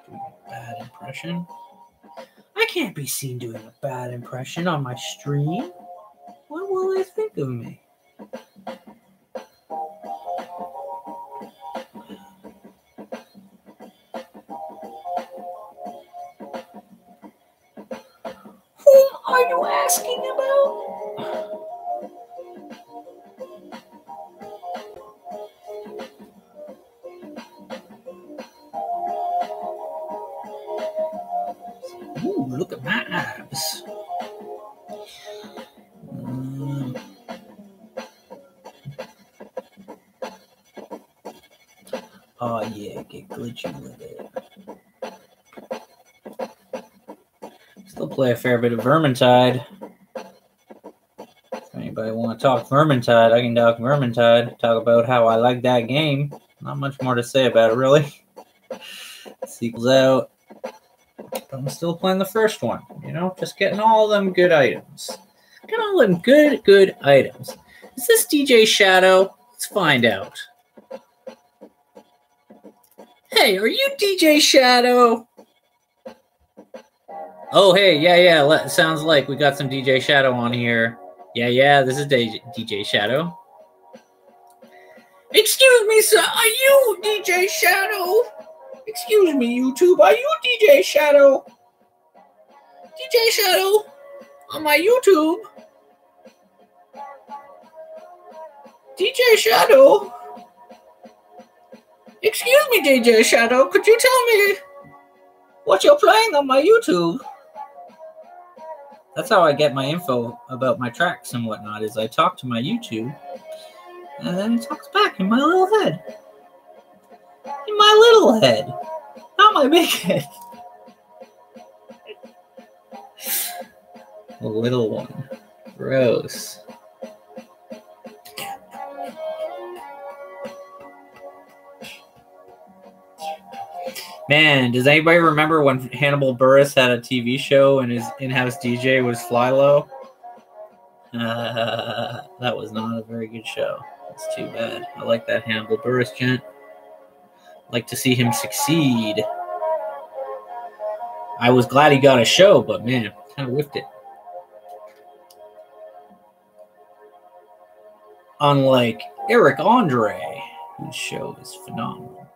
Doing a bad impression. I can't be seen doing a bad impression on my stream. What will they think of me? Whom are you asking about? Ooh, look at my abs. Oh yeah, get glitchy with it. Still play a fair bit of Vermintide. If anybody want to talk Vermintide, I can talk Vermintide. Talk about how I like that game. Not much more to say about it, really. Sequel's out. But I'm still playing the first one. You know, just getting all them good items. Get all them good items. Is this DJ Shadow? Let's find out. Hey, are you DJ Shadow? Oh, hey, yeah. Sounds like we got some DJ Shadow on here. Yeah, this is DJ Shadow. Excuse me, sir, are you DJ Shadow? Excuse me, YouTube, are you DJ Shadow? DJ Shadow on my YouTube? DJ Shadow? Excuse me, DJ Shadow, could you tell me what you're playing on my YouTube? That's how I get my info about my tracks and whatnot, is I talk to my YouTube, and then it talks back in my little head. In my little head. Not my big head. A little one. Gross. Man, does anybody remember when Hannibal Buress had a TV show and his in-house DJ was Flylo? That was not a very good show. It's too bad. I like that Hannibal Buress gent. Like to see him succeed. I was glad he got a show, but man, kind of whiffed it. Unlike Eric Andre, whose show is phenomenal.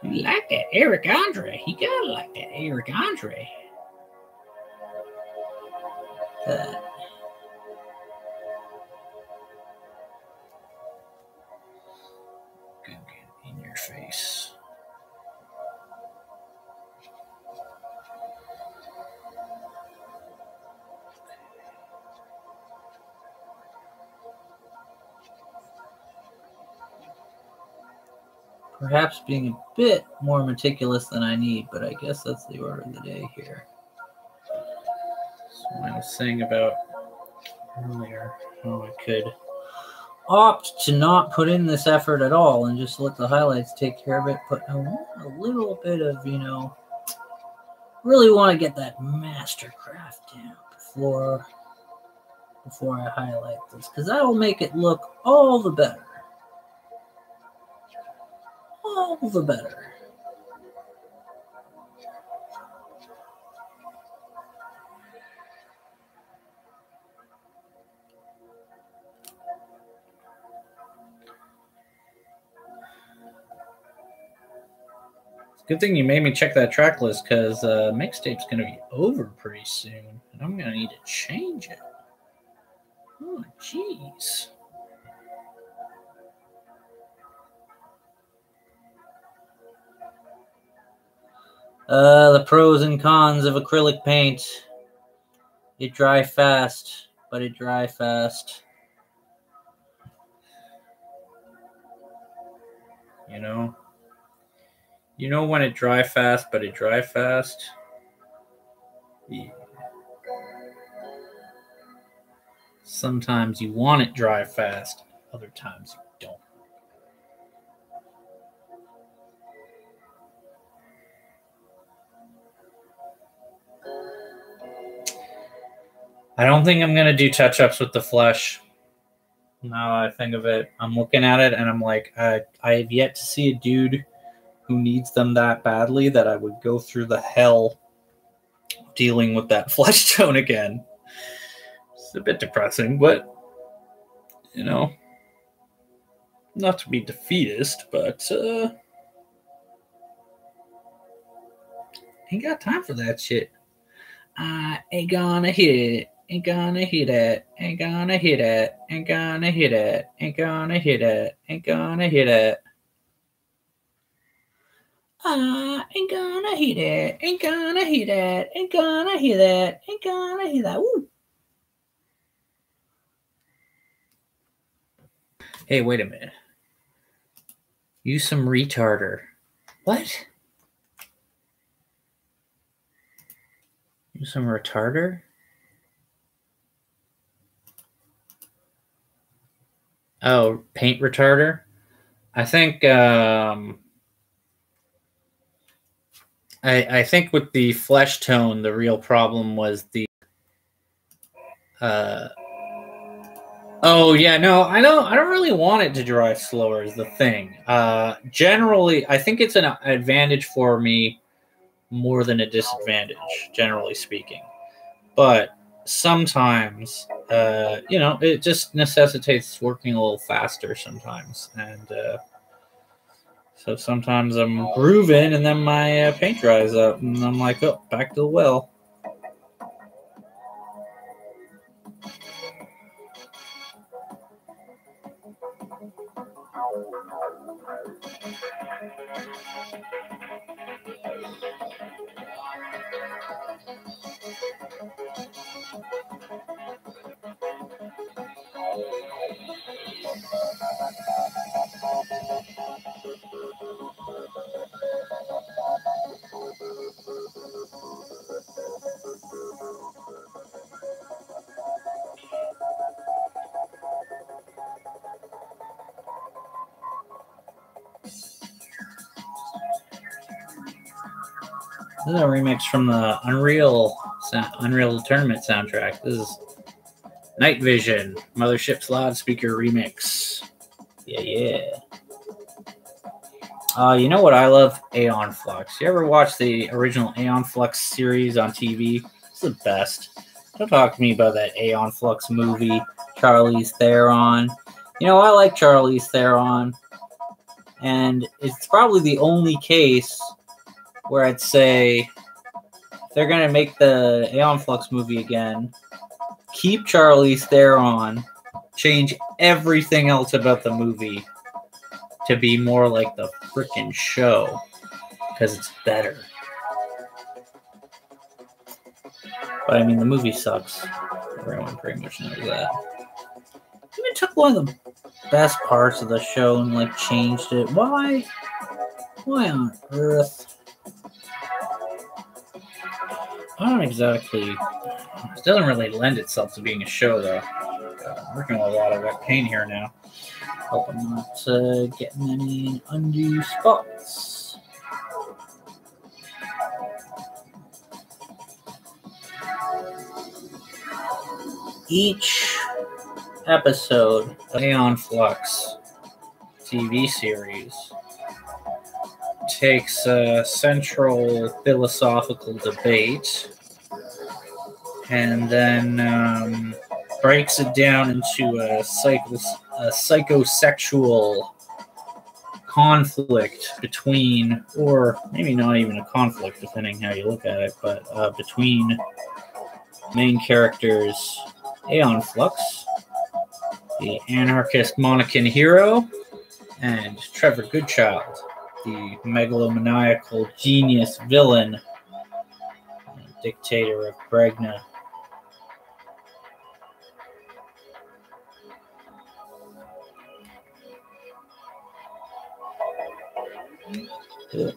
You like that Eric Andre? You gotta like that Eric Andre. Go get in your face. Perhaps being a bit more meticulous than I need, but I guess that's the order of the day here. So I was saying about earlier how I could opt to not put in this effort at all and just let the highlights take care of it, but I want a little bit of, really want to get that mastercraft down before I highlight this, because that will make it look all the better. All the better. Good thing you made me check that track list, because mixtape's going to be over pretty soon, and I'm going to need to change it. Oh, jeez. The pros and cons of acrylic paint. It dry fast, but it dry fast. You know when it dry fast, but it dry fast? Yeah. Sometimes you want it dry fast, other times you don't. I don't think I'm going to do touch-ups with the flesh. Now I think of it, I'm looking at it and I'm like, I have yet to see a dude who needs them that badly that I would go through the hell dealing with that flesh tone again. It's a bit depressing, but, not to be defeatist, but ain't got time for that shit. I ain't gonna hit it. Ain't gonna hit it. Ain't gonna hit it. Ain't gonna hit it. Ain't gonna hit it. Ain't gonna hit it. I ain't gonna hit it. Ain't gonna hit it. Ain't gonna hit it. Ain't gonna hit that. Woo. Hey, wait a minute. Use some retarder. What? Use some retarder? Oh, paint retarder? I think I think with the flesh tone, the real problem was the oh yeah, no, I don't really want it to dry slower is the thing. Generally, I think it's an advantage for me more than a disadvantage, generally speaking. But sometimes, it just necessitates working a little faster sometimes. And so sometimes I'm grooving and then my paint dries up and I'm like, oh, back to the well. This is a remix from the Unreal Tournament soundtrack. This is Night Vision, Mothership's Loudspeaker remix. Yeah. You know what I love? Aeon Flux. You ever watch the original Aeon Flux series on TV? It's the best. Don't talk to me about that Aeon Flux movie, Charlize Theron. You know, I like Charlize Theron, and it's probably the only case where I'd say if they're going to make the Aeon Flux movie again, keep Charlize Theron, change everything else about the movie to be more like the freaking show, because it's better. But I mean, the movie sucks. Everyone pretty much knows that. Even took one of the best parts of the show and like changed it. Why? Why on earth? I don't exactly. It doesn't really lend itself to being a show, though. I'm working with a lot of wet paint here now. Hope I'm not getting any undue spots. Each episode of Aeon Flux TV series takes a central philosophical debate and then breaks it down into a psychosexual conflict between, or maybe not even a conflict, depending how you look at it, but between main characters Aeon Flux, the anarchist Monacan hero, and Trevor Goodchild, the megalomaniacal genius villain, dictator of Bregna. Yeah.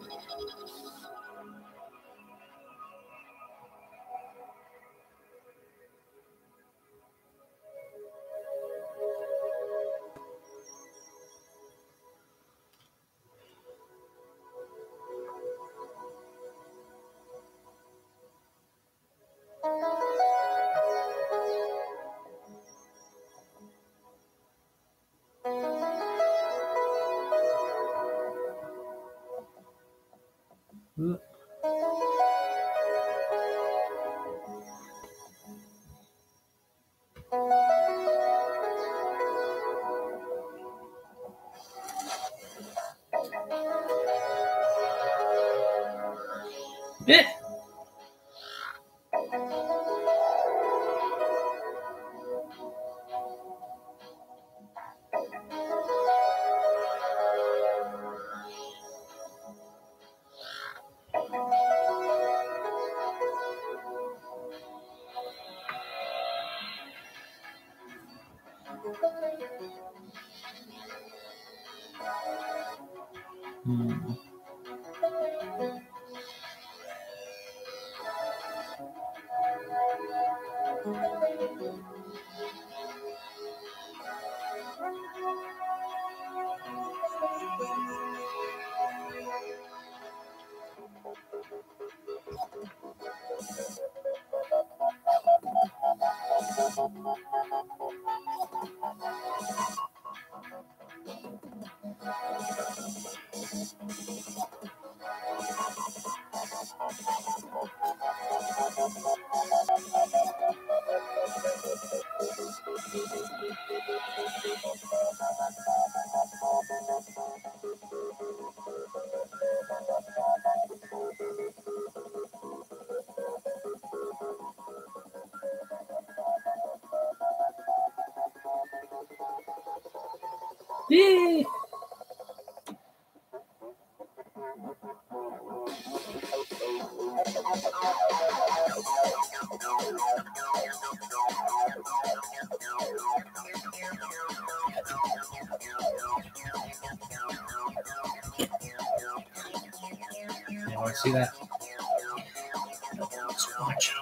Bit. Yay! You want to see that? Let's watch.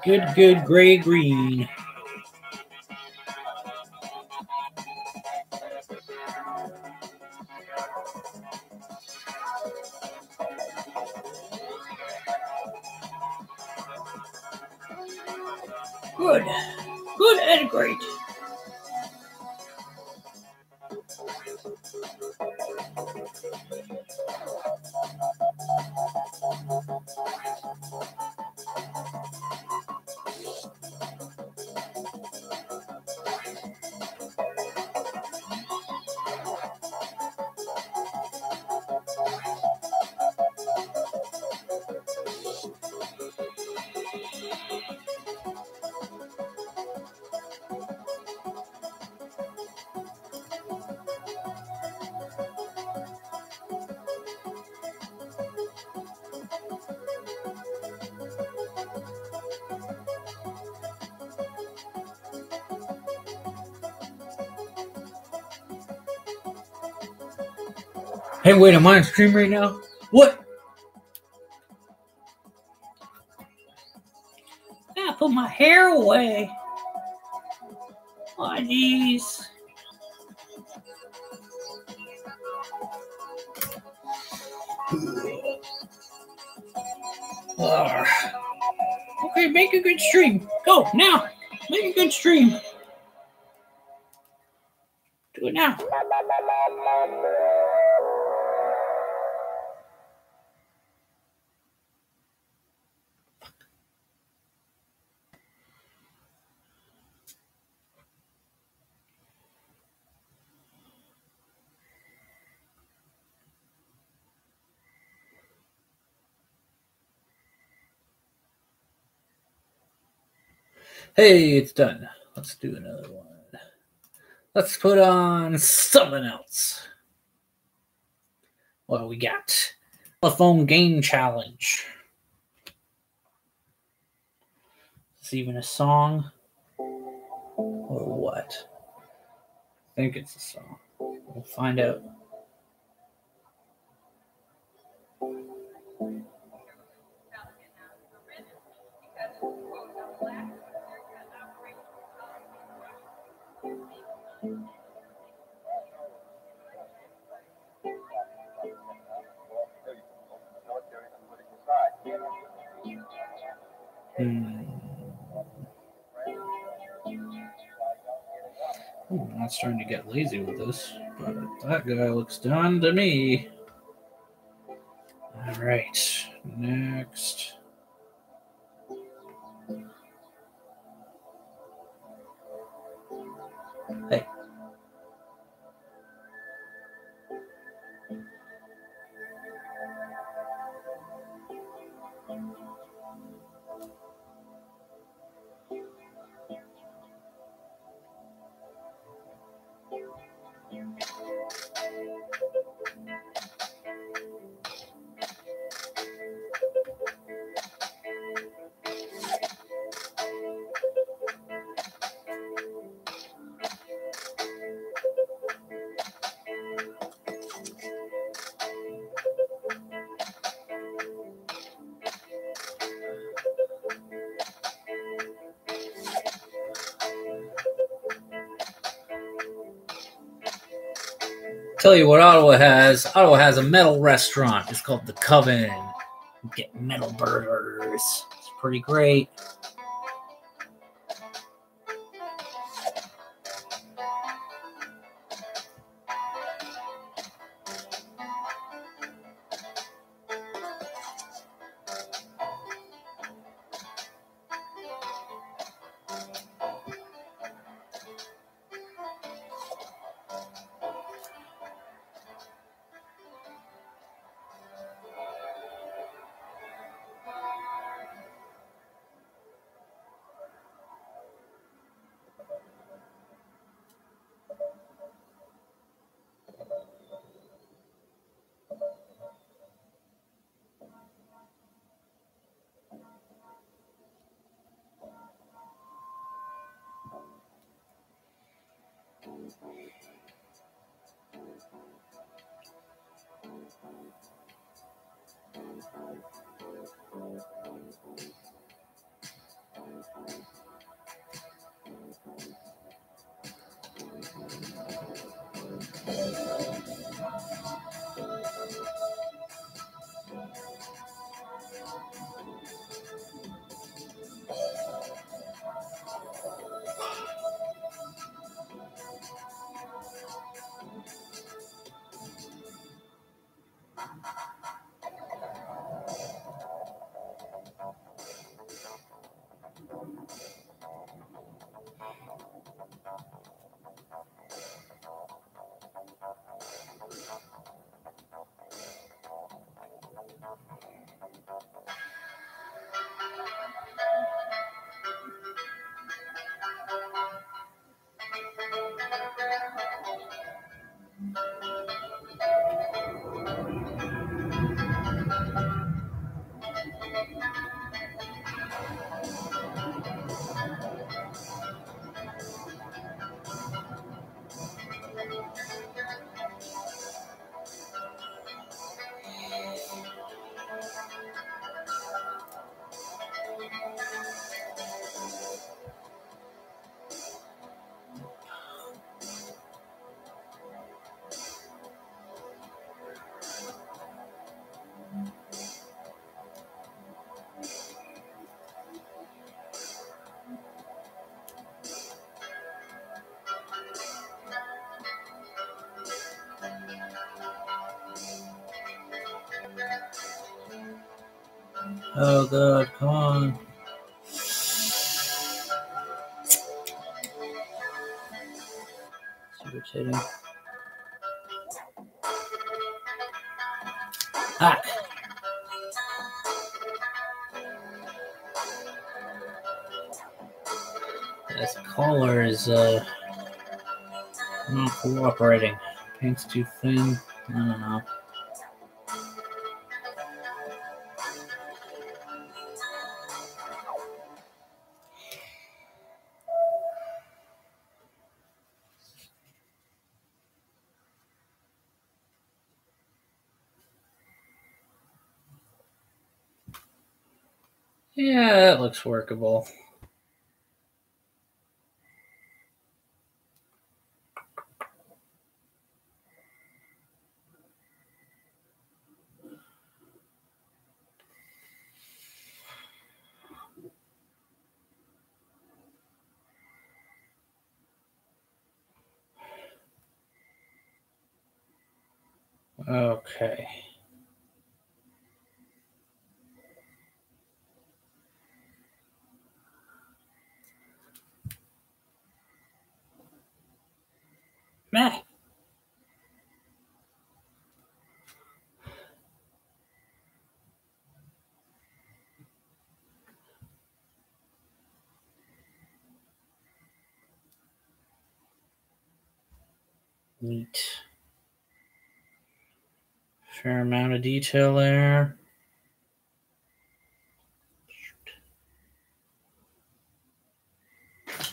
Good gray-green. Good and great. Hey, wait, am I on stream right now? What? I gotta put my hair away. Oh, jeez. Okay, make a good stream. Go, now. Make a good stream. Do it now. Hey, it's done. Let's do another one. Let's put on something else. What we got? Telephone game challenge. Is this even a song? Or what? I think it's a song. We'll find out. I'm not starting to get lazy with this, but that guy looks done to me. All right, next. Hey. Tell you what Ottawa has. Ottawa has a metal restaurant. It's called The Coven. You get metal burgers. It's pretty great. Oh god, come on. It's irritating. Ah! This collar is not cooperating. Paint's too thin. I don't know. Yeah, that looks workable. Okay. Meh. Neat. Fair amount of detail there.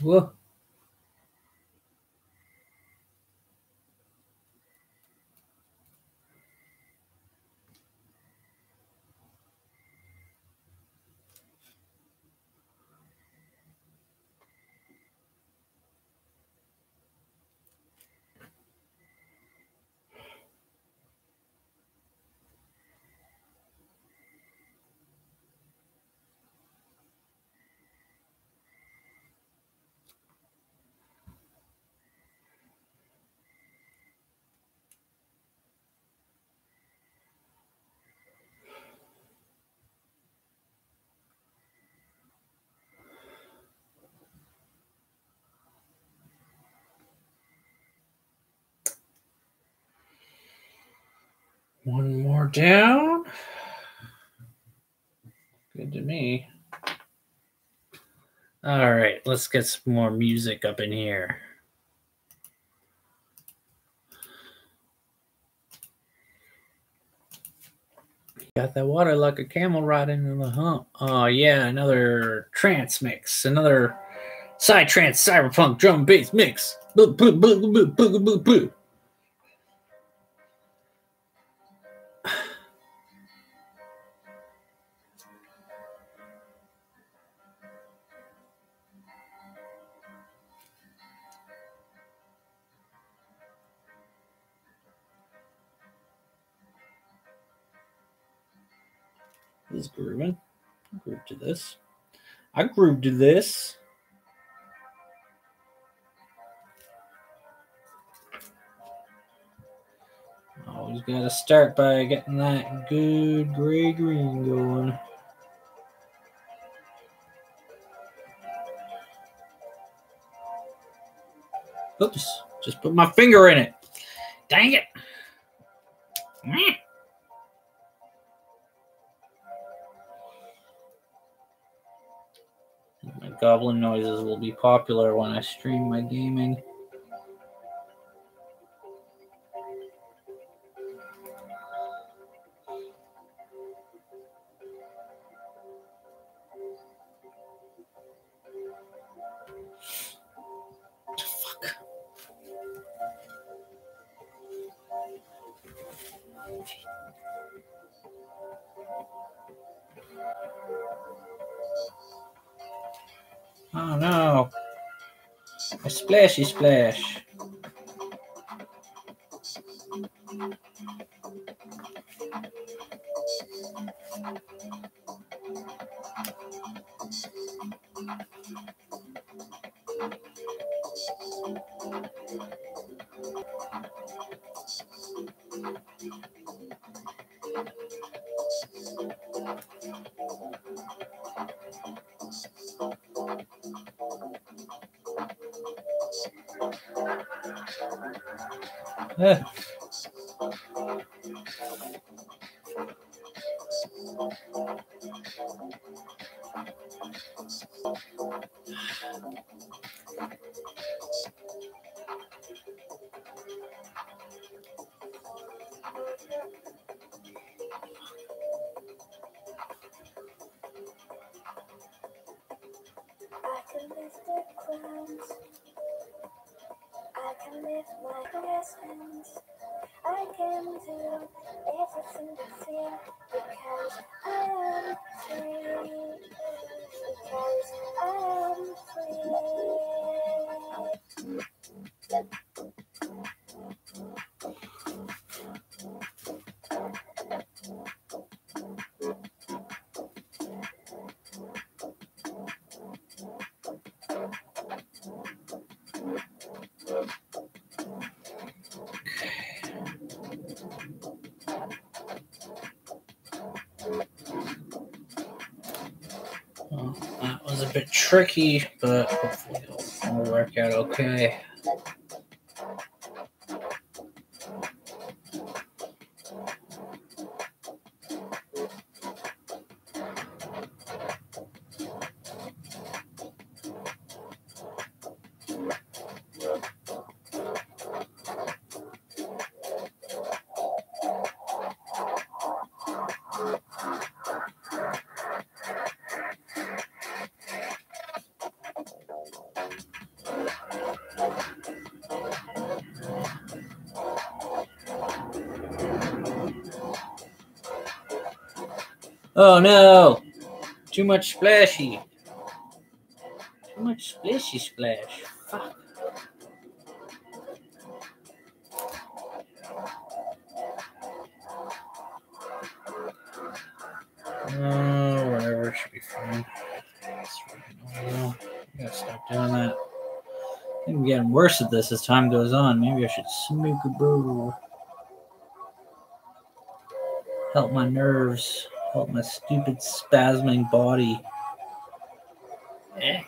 Whoa. One more down. Good to me. All right, let's get some more music up in here. Got that water like a camel riding in the hump. Oh yeah, another trance mix, another psytrance cyberpunk drum bass mix. This is grooving. I groove to this. I groove to this. Always Just gotta start by getting that good gray green going. Oops, just put my finger in it. Dang it. My goblin noises will be popular when I stream my gaming. Fuck. Oh no. A splashy splash. I can lift the ground. I can lift my hands. I can do everything to feel because I am free. Because I am Well, that was a bit tricky, but hopefully it'll work out okay. Oh no! Too much splashy. Too much splashy splash. Fuck. Whatever, should be fine. I gotta stop doing that. I think I'm getting worse at this as time goes on. Maybe I should smoke a bowl. Help my nerves. Help my stupid spasming body. Eck.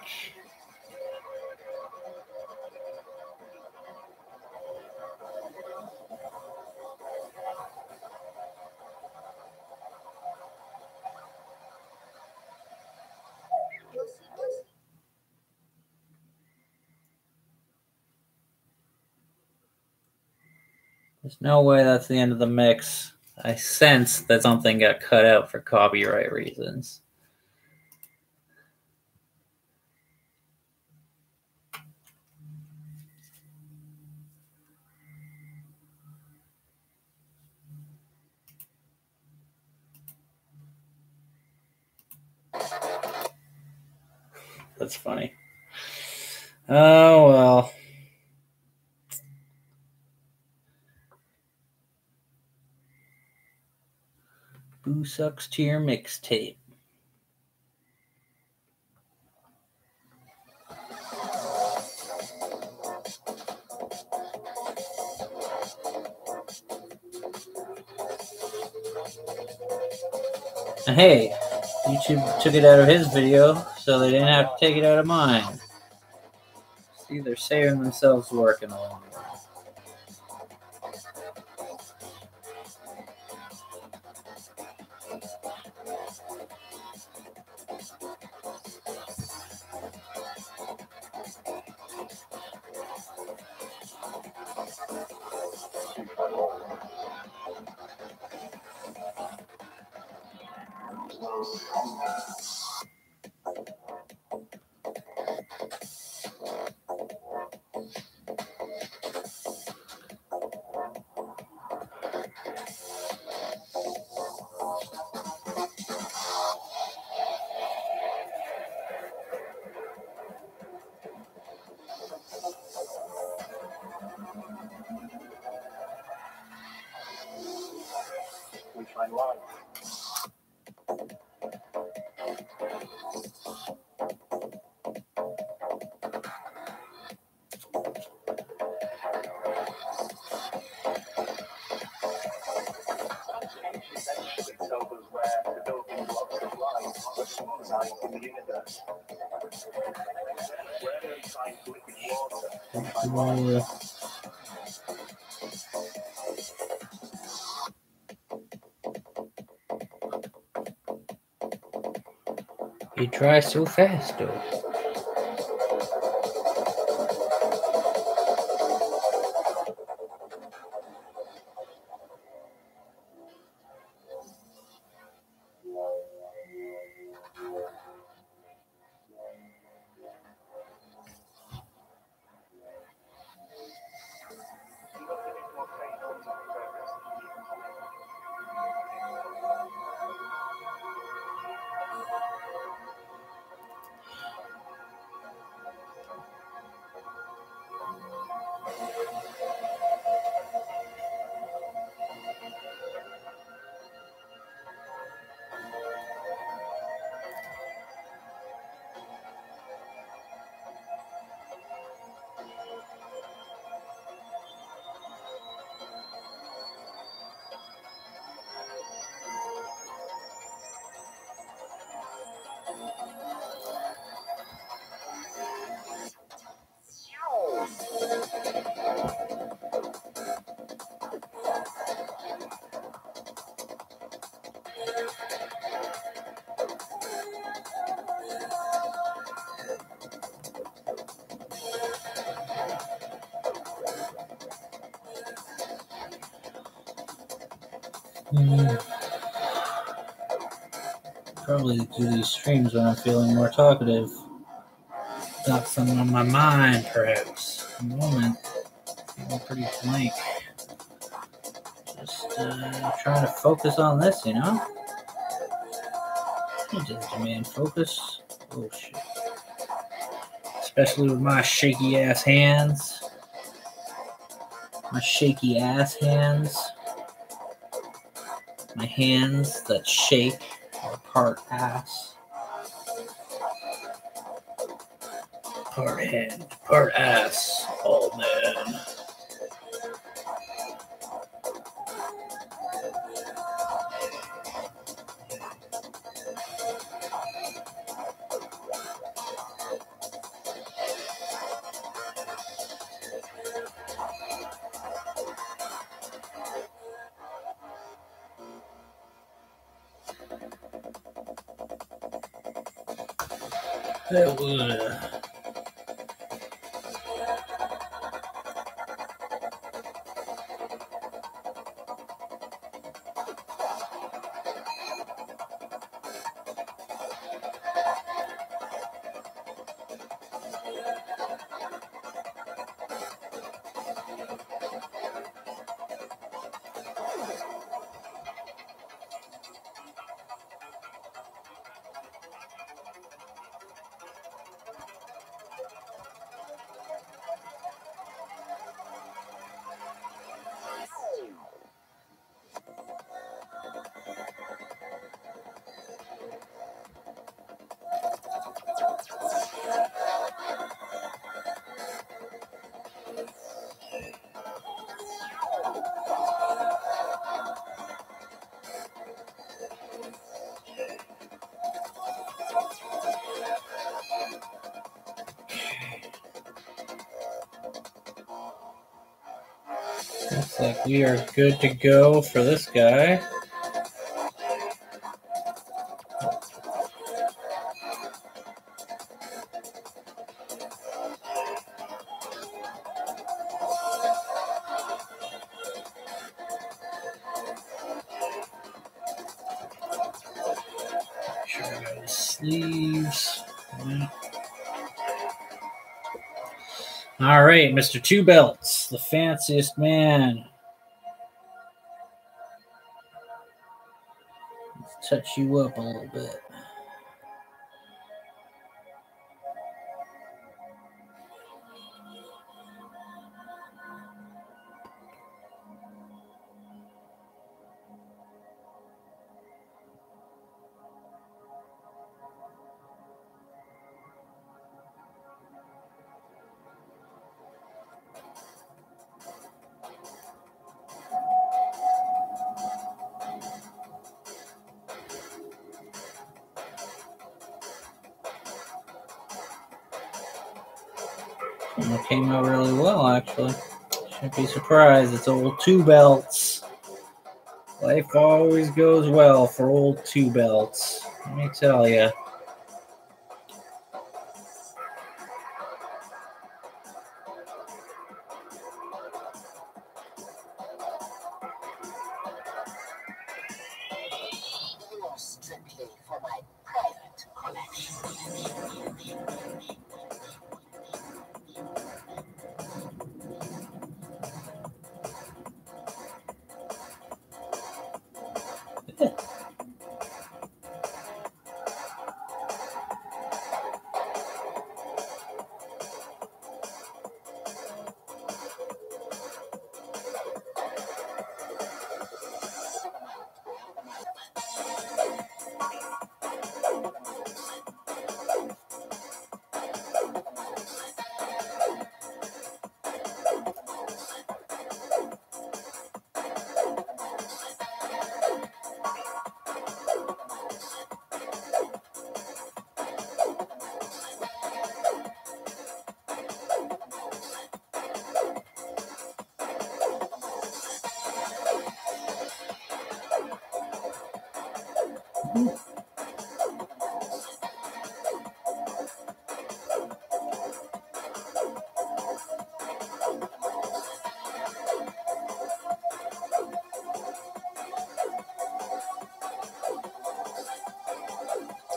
There's no way that's the end of the mix. I sense that something got cut out for copyright reasons. That's funny. Oh, well. Who sucks to your mixtape? And hey, YouTube took it out of his video, so they didn't have to take it out of mine. See, they're saving themselves work in the long run. We find life. Essentially tells us where the building blocks of life reside in the universe. Where they find liquid water, they find life. He dries so fast, though. Probably do these streams when I'm feeling more talkative. Got something on my mind, perhaps. At the moment, feeling pretty blank. Just trying to focus on this, you know? It does demand focus. Oh, shit. Especially with my shaky ass hands. My shaky ass hands. My hands that shake are part ass. Part hand, part ass. Oh, man. That would. Looks like we are good to go for this guy. Sure, I got his sleeves. Yeah. All right, Mr. Two Belts, the fanciest man. Let's touch you up a little bit. It came out really well, actually. Shouldn't be surprised. It's old Two Belts. Life always goes well for old Two Belts. Let me tell you. Strictly for my private collection.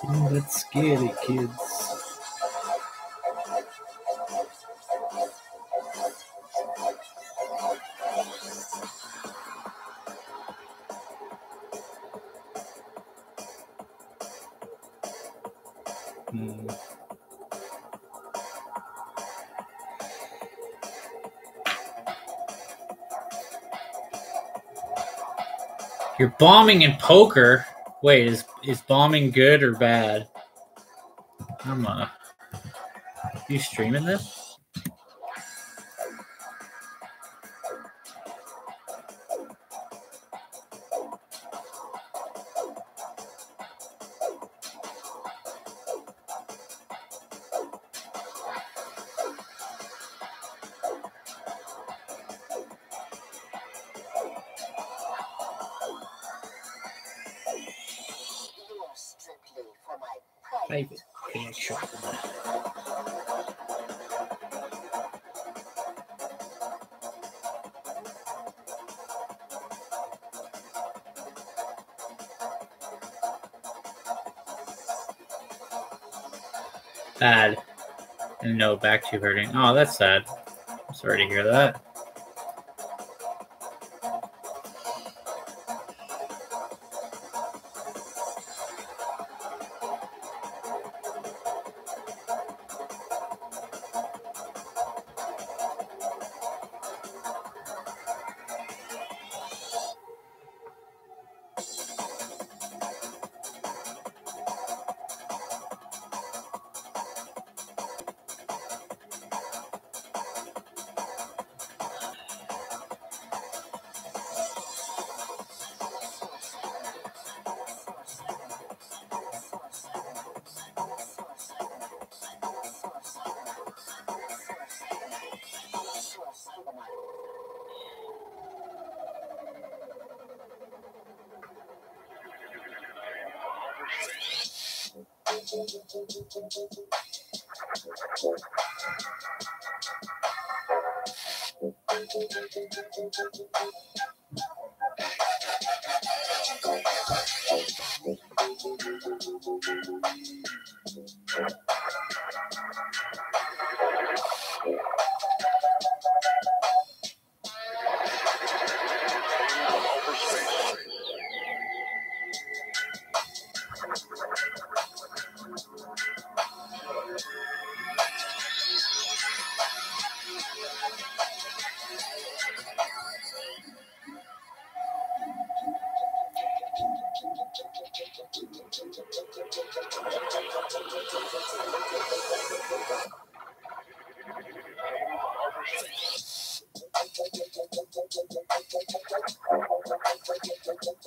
Ooh, that's scary, kids. You're bombing in poker? Wait, is bombing good or bad? You streaming this? Strictly for my private Connection. Bad. And no, back tube hurting. Oh, that's sad. I'm sorry to hear that.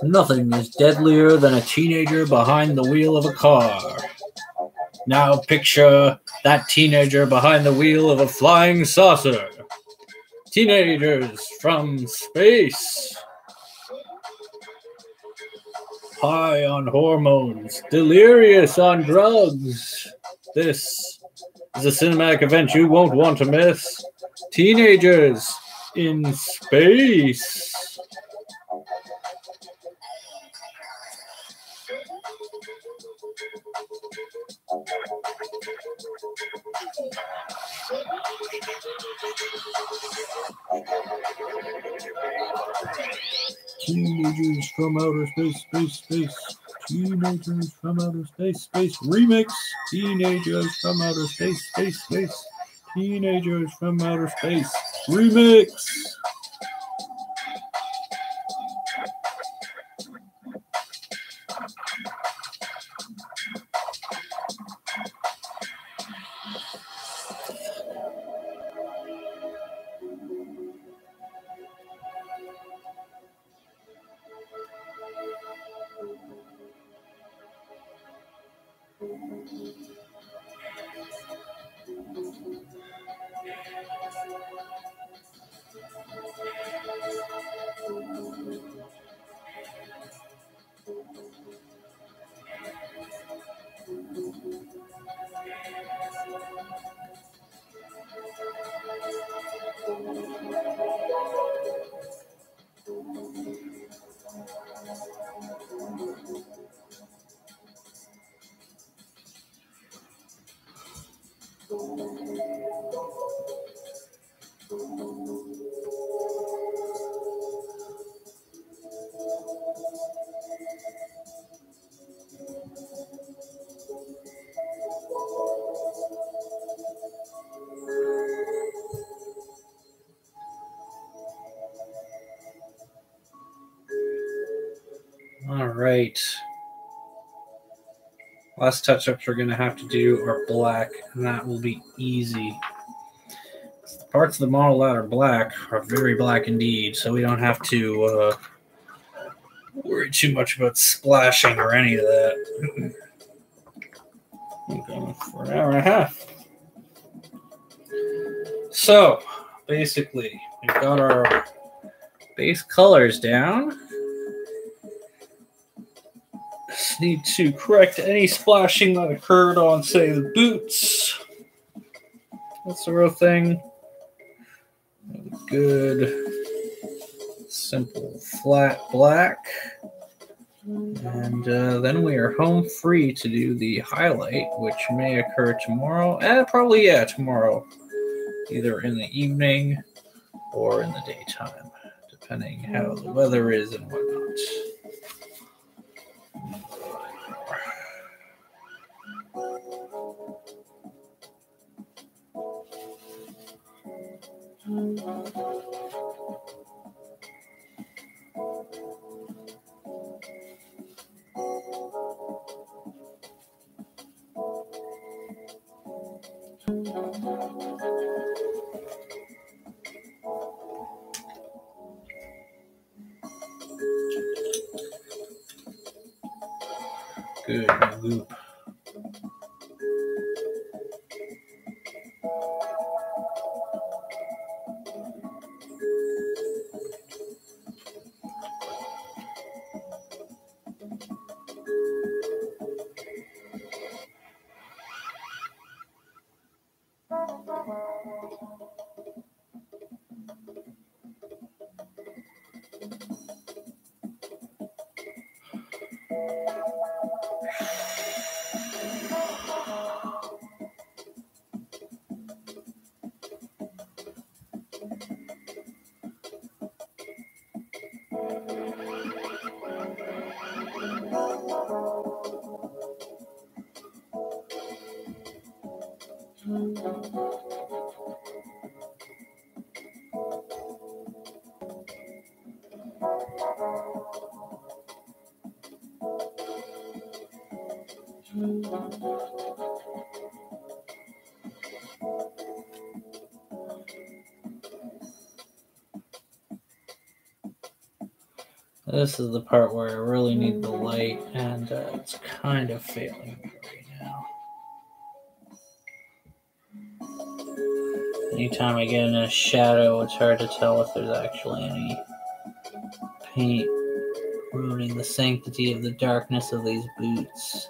Nothing is deadlier than a teenager behind the wheel of a car. Now picture that teenager behind the wheel of a flying saucer. Teenagers from space. High on hormones, delirious on drugs. This is a cinematic event you won't want to miss. Teenagers in space. Teenagers from outer space, space, space. Teenagers from outer space, space. Remix. Teenagers from outer space, space, space. Teenagers from outer space. Remix. All right. Last touch-ups we're going to have to do are black, and that will be easy. The parts of the model that are black are very black indeed, so we don't have to worry too much about splashing or any of that. I'm going for an hour and a half. So, basically, we've got our base colors down. Just need to correct any splashing that occurred on, say, the boots. That sort of thing. Good, simple, flat black. And then we are home free to do the highlight, which may occur tomorrow. Probably, yeah, tomorrow. Either in the evening or in the daytime, depending how the weather is and whatnot. Good loop. This is the part where I really need the light, and it's kind of failing me right now. Anytime I get in a shadow, it's hard to tell if there's actually any paint ruining the sanctity of the darkness of these boots.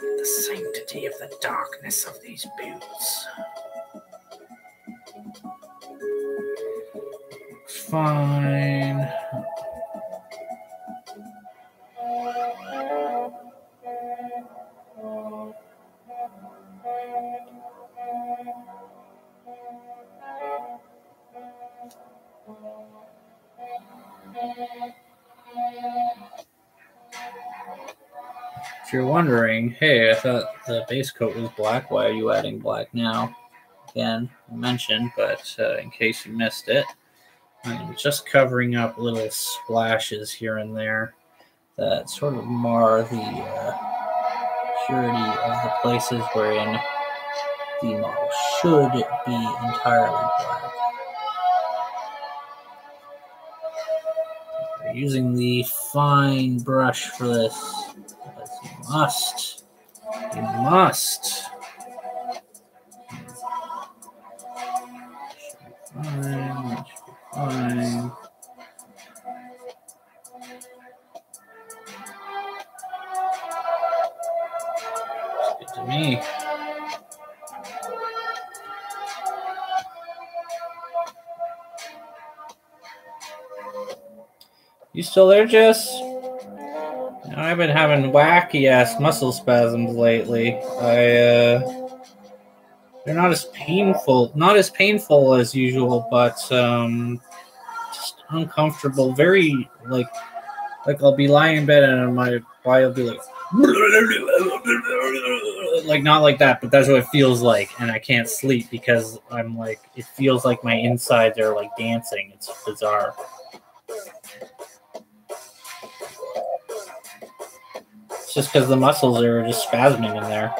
The sanctity of the darkness of these boots. Fine. If you're wondering, hey, I thought the base coat was black. Why are you adding black now? Again, I mentioned, but in case you missed it, I'm just covering up little splashes here and there that sort of mar the purity of the places wherein the model should be entirely black. We're using the fine brush for this, because you must. Fine. It's good to me. You still there, Jess? I've been having wacky-ass muscle spasms lately. They're not as painful as usual, but just uncomfortable. Very like I'll be lying in bed and my body will be like not like that, but that's what it feels like, and I can't sleep because I'm like it feels like my insides are like dancing. It's bizarre. It's just because the muscles are just spasming in there.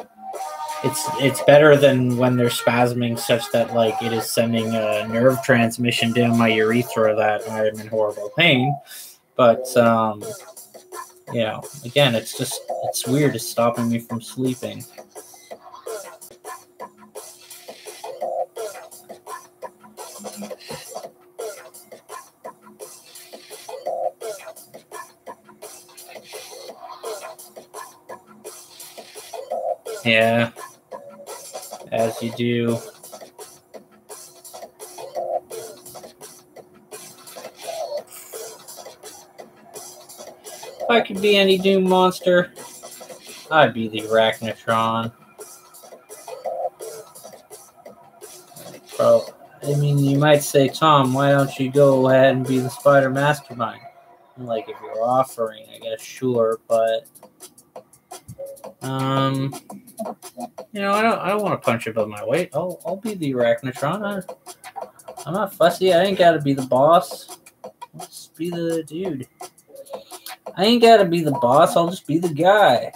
It's better than when they're spasming such that like it is sending a nerve transmission down my urethra that I'm in horrible pain. But again, it's weird. It's stopping me from sleeping. Yeah, as you do. If I could be any Doom monster, I'd be the Arachnotron. Bro, I mean, you might say, Tom, why don't you go ahead and be the Spider Mastermind? Like, if you're offering, I guess, sure, but I don't want to punch above my weight. I'll be the Arachnotron. I'm not fussy. I ain't got to be the boss. I'll just be the dude. I ain't got to be the boss. I'll just be the guy.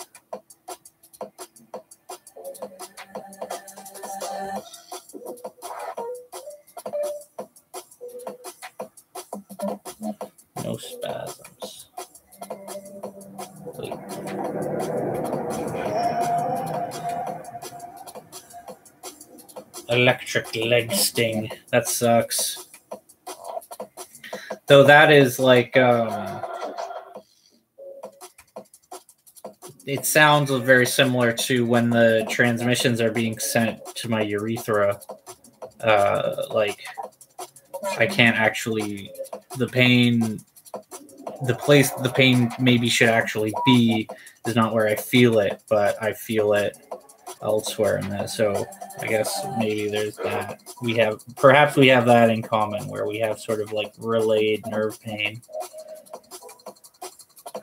No spasms. Wait. Electric leg sting. That sucks. Though that is like, it sounds very similar to when the transmissions are being sent to my urethra. Like, I can't actually, the place the pain maybe should actually be is not where I feel it, but I feel it elsewhere in that. So I guess maybe there's that. Perhaps we have that in common, where we have sort of like relayed nerve pain.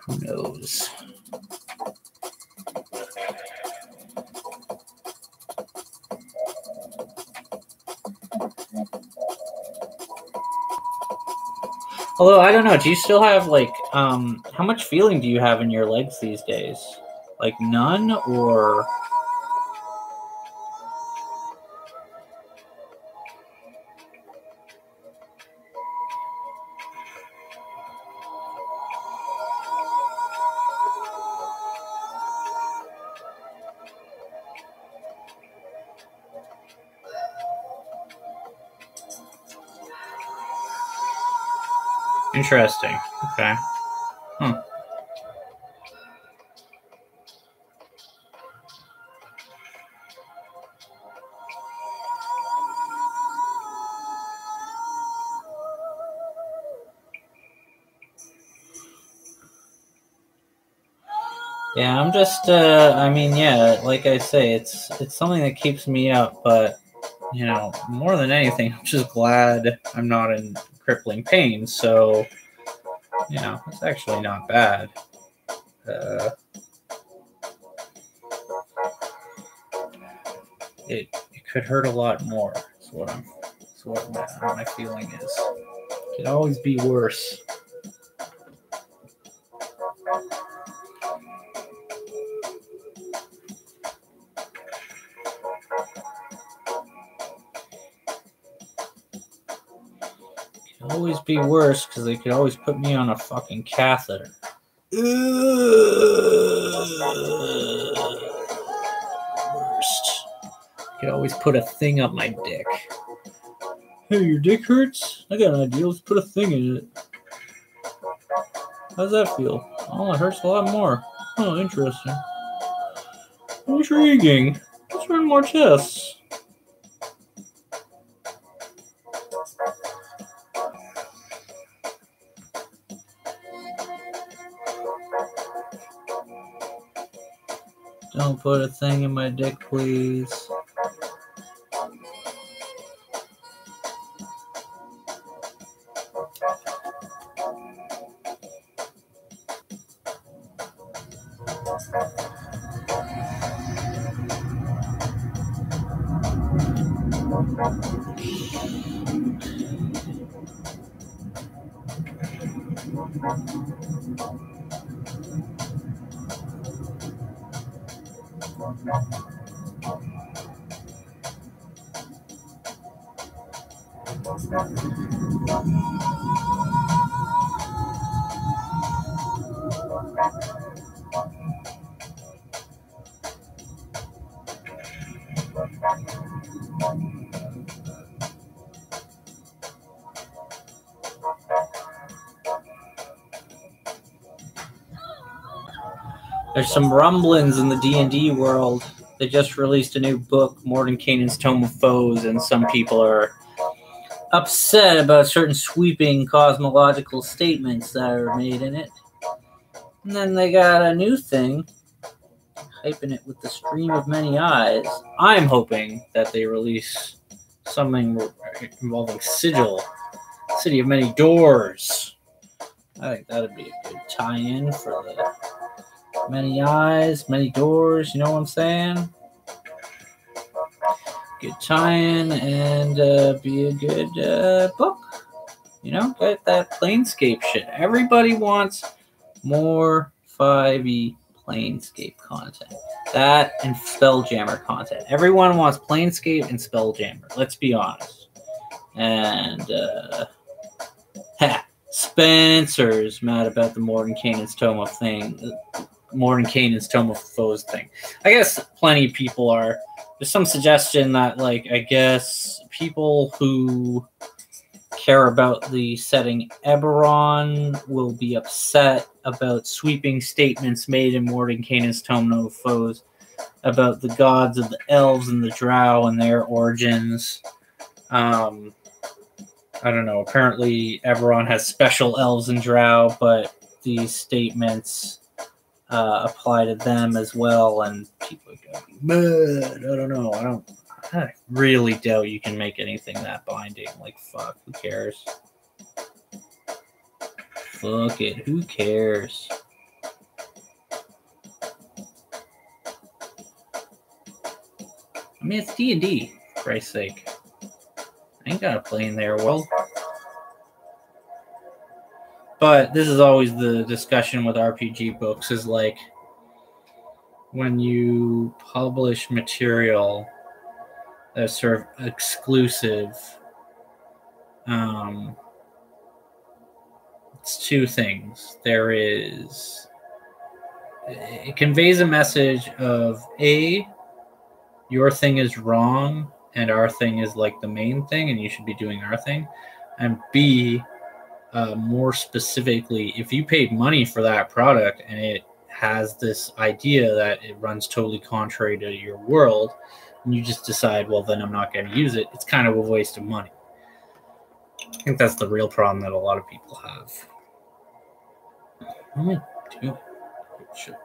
Who knows? Although, I don't know, do you still have, like, how much feeling do you have in your legs these days? Like none, or... Interesting. Okay. Yeah, I'm just, I mean, yeah, like I say, it's something that keeps me up, but, you know, more than anything, I'm just glad I'm not in crippling pain, so, you know, it's actually not bad. It could hurt a lot more, is what my feeling is. It could always be worse. Always be worse because they could always put me on a fucking catheter. Worst. Could always put a thing up my dick. Hey, your dick hurts? I got an idea. Let's put a thing in it. How's that feel? Oh, it hurts a lot more. Oh, interesting. Intriguing. Let's run more tests. Don't put a thing in my dick, please. There's some rumblings in the D&D world. They just released a new book, Mordenkainen's Tome of Foes, and some people are upset about certain sweeping cosmological statements that are made in it. And then they got a new thing, hyping it with the stream of many eyes. I'm hoping that they release something involving Sigil, City of Many Doors. I think that'd be a good tie-in for the Many Eyes, Many Doors, you know what I'm saying? Good tie-in and be a good book. You know, get that Planescape shit. Everybody wants more 5e Planescape content. That and Spelljammer content. Everyone wants Planescape and Spelljammer. Let's be honest. And Spencer's mad about the Mordenkainen's Tome of Mordenkainen's Tome of Foes thing. I guess plenty of people are. There's some suggestion that, like, I guess people who care about the setting Eberron will be upset about sweeping statements made in Mordenkainen's Tome of Foes about the gods of the elves and the drow and their origins. I don't know. Apparently, Eberron has special elves and drow, but these statements apply to them as well, and people are going, mad. I don't know. I really doubt you can make anything that binding. Like, fuck, who cares? Fuck it, who cares? I mean, it's D&D, for Christ's sake. I ain't gotta play in their world. But this is always the discussion with RPG books, is like, when you publish material that's sort of exclusive, it's two things. It conveys a message of A, your thing is wrong and our thing is like the main thing and you should be doing our thing. And B, more specifically, if you paid money for that product and it has this idea that it runs totally contrary to your world, and you just decide, well, then I'm not going to use it, it's kind of a waste of money. I think that's the real problem that a lot of people have. What am I doing? Shit.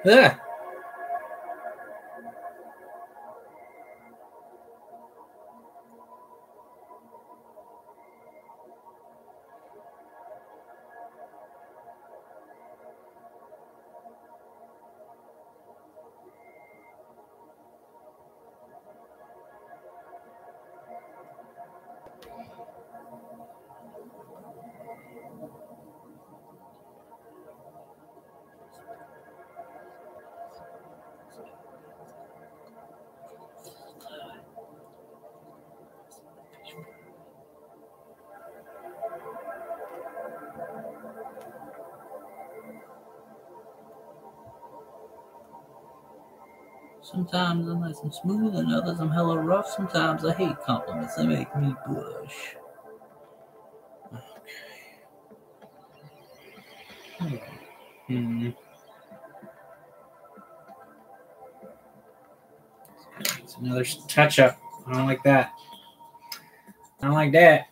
Ah. Sometimes I'm nice and smooth, and others I'm hella rough. Sometimes I hate compliments, they make me blush. Okay. It's another touch up. I don't like that. I don't like that.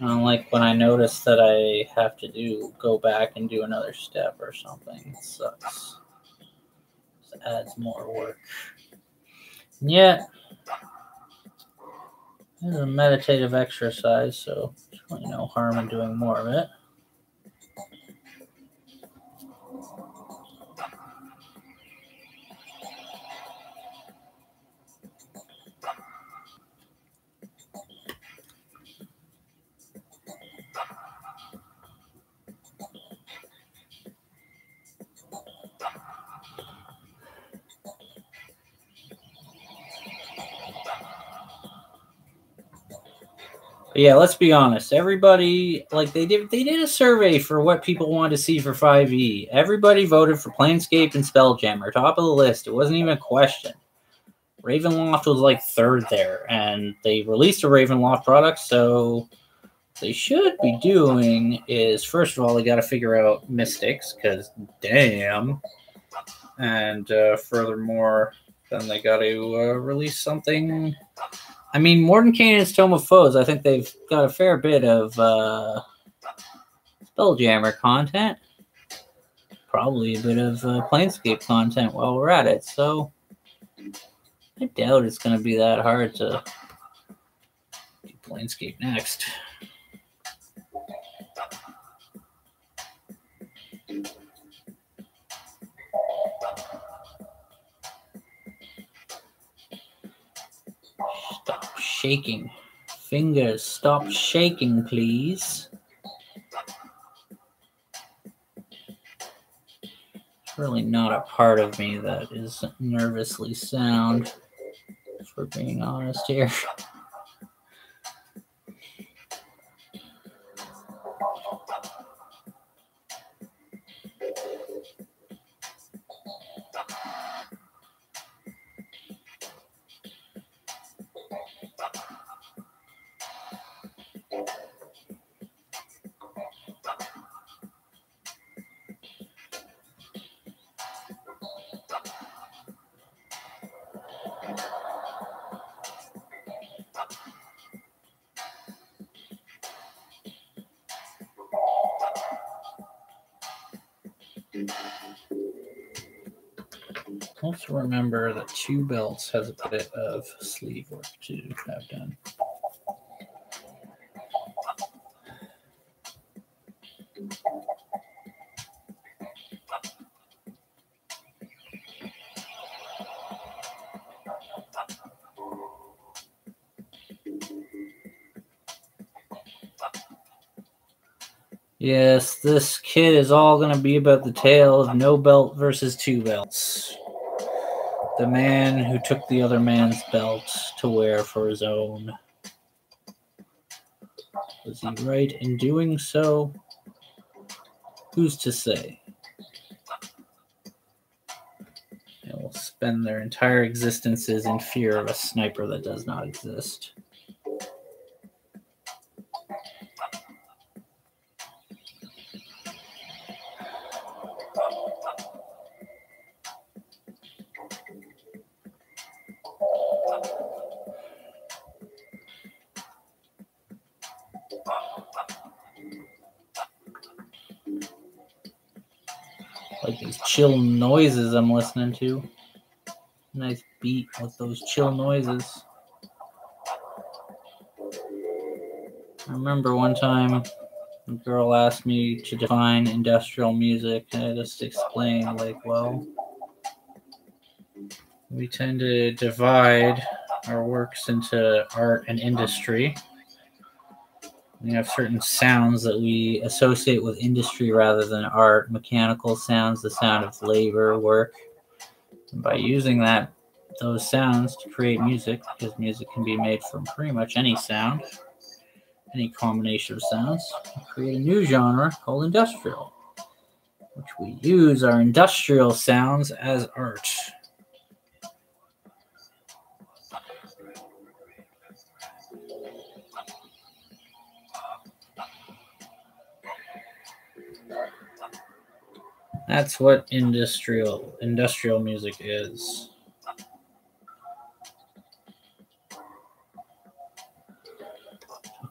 I don't like when I notice that I have to go back and do another step or something. It sucks. It adds more work. And yet, it's a meditative exercise, so there's really no harm in doing more of it. But yeah, let's be honest. Everybody, like they did a survey for what people wanted to see for 5e. Everybody voted for Planescape and Spelljammer, top of the list. It wasn't even a question. Ravenloft was like third there, and they released a Ravenloft product, so they should be doing is, first of all, they got to figure out Mystics, because damn. And furthermore, then they got to release something. I mean, Mordenkainen's Tome of Foes, I think they've got a fair bit of Spelljammer content. Probably a bit of Planescape content while we're at it, so I doubt it's going to be that hard to do Planescape next. Stop shaking. Fingers, stop shaking, please. It's really not a part of me that is nervously sound, if we're being honest here. Also remember that 2 belts has a bit of sleeve work to have done. Yes, this kid is all going to be about the tale of no belt versus two belts. The man who took the other man's belt to wear for his own. Was he right in doing so? Who's to say? They will spend their entire existences in fear of a sniper that does not exist. Like these chill noises I'm listening to. Nice beat with those chill noises. I remember one time a girl asked me to define industrial music, and I just explained, like, well, we tend to divide our works into art and industry. We have certain sounds that we associate with industry rather than art. Mechanical sounds, the sound of labor, work. And by using those sounds to create music, because music can be made from pretty much any sound, any combination of sounds, we create a new genre called industrial, which we use our industrial sounds as art. That's what industrial music is.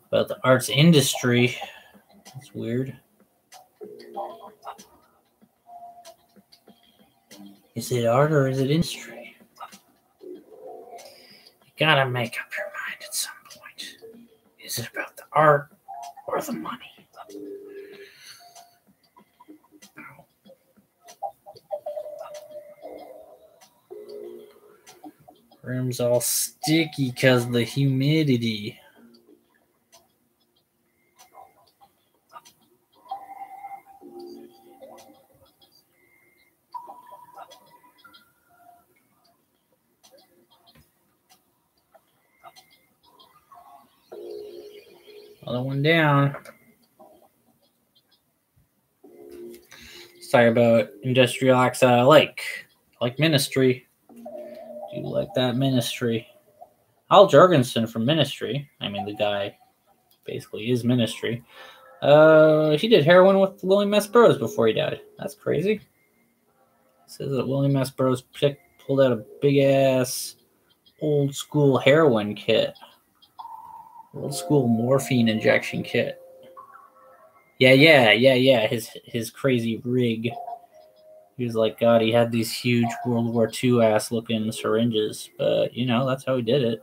About the arts industry, that's weird. Is it art or is it industry? You gotta make up your mind at some point. Is it about the art or the money? Room's all sticky because of the humidity. Other one down. Let's talk about industrial acts that I like Ministry. Do you like that Ministry? Al Jorgensen from Ministry. I mean, the guy basically is Ministry. He did heroin with William S. Burroughs before he died. That's crazy. It says that William S. Burroughs pulled out a big ass old school heroin kit. Old school morphine injection kit. Yeah. His crazy rig. He was like, God, he had these huge World War II ass looking syringes. But, that's how he did it.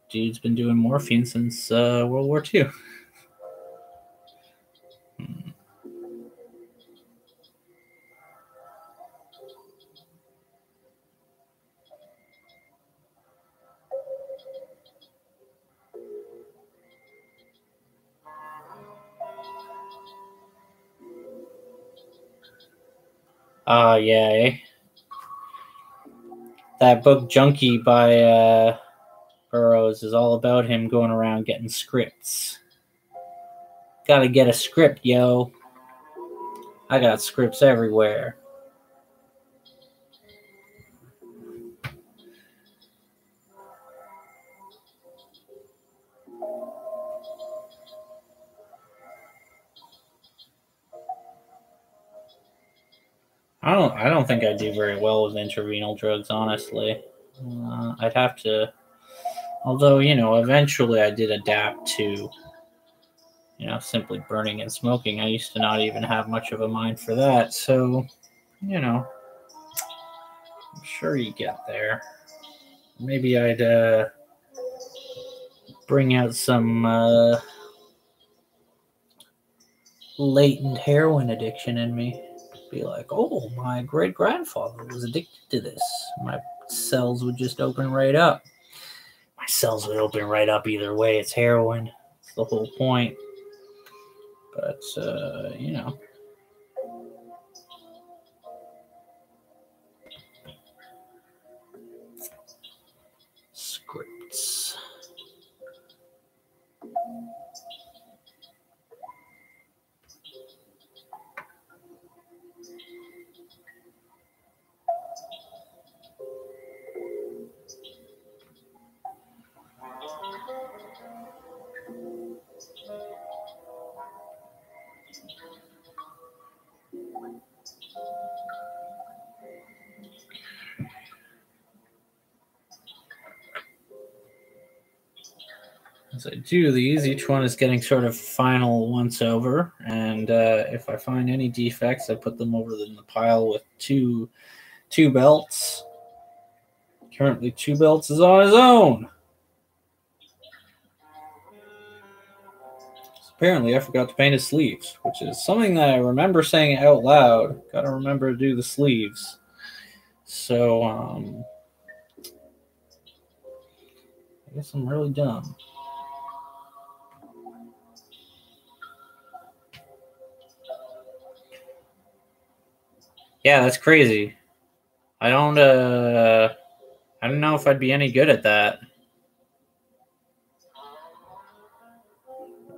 Dude's been doing morphine since World War II. Yeah. That book Junkie by Burroughs is all about him going around getting scripts. Gotta get a script, yo. I got scripts everywhere. I don't think I do very well with intravenous drugs, honestly. I'd have to, although, eventually I did adapt to, simply burning and smoking. I used to not even have much of a mind for that. So, I'm sure you get there. Maybe I'd bring out some latent heroin addiction in me. Be like, oh, my great grandfather was addicted to this. My cells would just open right up. My cells would open right up either way. It's heroin. That's the whole point. But, you know. Scripts. As I do these, each one is getting sort of final once over, and if I find any defects, I put them over in the pile with two belts. Currently, 2 belts is on his own. Apparently, I forgot to paint his sleeves, which is something that I remember saying out loud. Gotta remember to do the sleeves. So, I guess I'm really dumb. Yeah, that's crazy. I don't know if I'd be any good at that.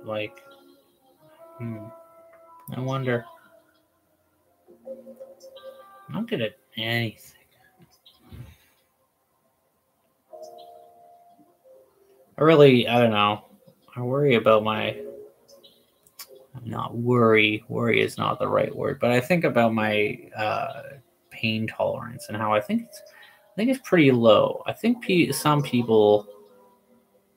Like, I wonder. I'm not good at anything. I don't know. I worry about my, not worry is not the right word, but I think about my pain tolerance and how I think it's pretty low. I think some people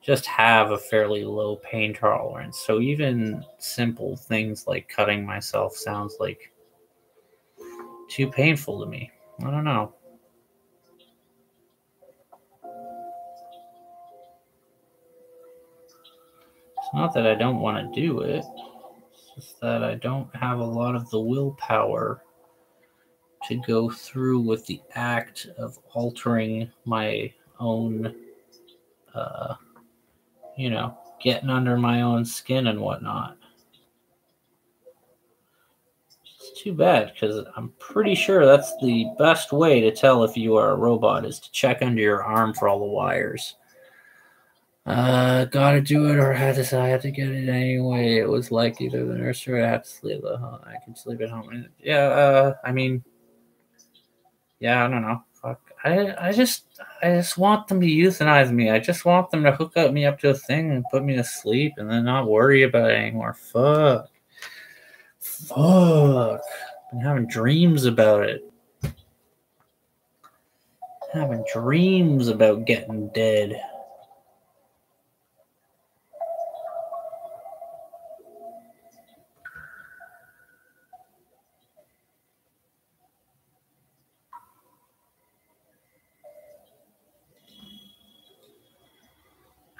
just have a fairly low pain tolerance. So even simple things like cutting myself sounds like too painful to me. I don't know. It's not that I don't want to do it. It's just that I don't have a lot of the willpower to go through with the act of altering my own, getting under my own skin and whatnot. It's too bad, because I'm pretty sure that's the best way to tell if you are a robot, is to check under your arm for all the wires. Gotta do it, or I had to get it anyway. It was like either the nursery or I had to sleep at home. I can sleep at home. Yeah, I mean, yeah, I don't know. Fuck. I just want them to euthanize me. I just want them to hook me up to a thing and put me to sleep and then not worry about it anymore. Fuck. I'm having dreams about it. Having dreams about getting dead.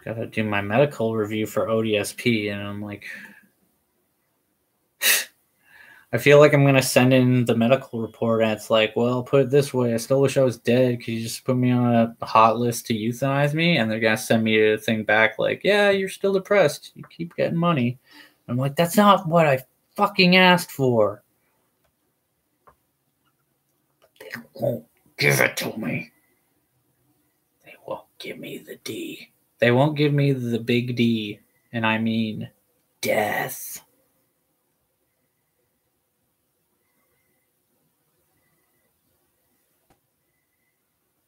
Gotta do my medical review for ODSP, and I'm like, I feel like I'm gonna send in the medical report, and it's like, well, put it this way, I still wish I was dead. Could you just put me on a hot list to euthanize me? And they're gonna send me a thing back like, yeah, you're still depressed. You keep getting money. I'm like, that's not what I fucking asked for. They won't give it to me. They won't give me the D. They won't give me the big D, and I mean death.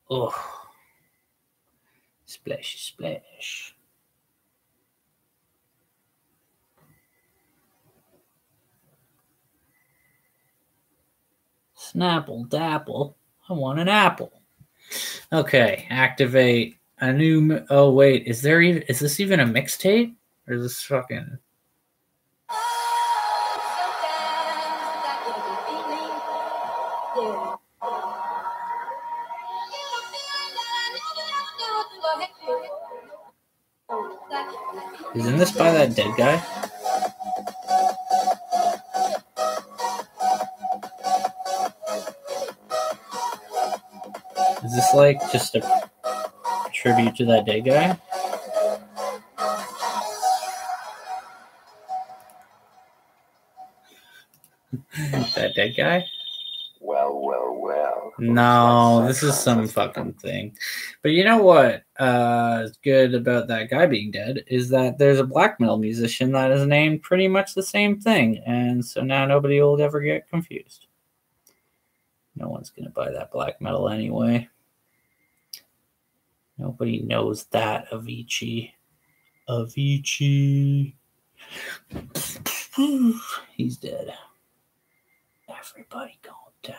Oh, splashy splash. Snapple dapple. I want an apple. Okay, activate a new. Oh wait, is this even a mixtape, or is this fucking? Isn't this by that dead guy? Is this like just a tribute to that dead guy? that dead guy? Well. No, this is some fucking thing. But you know what is good about that guy being dead is that there's a black metal musician that is named pretty much the same thing. And so now nobody will ever get confused. No one's going to buy that black metal anyway. Nobody knows that Avicii. He's dead. Everybody gonna die.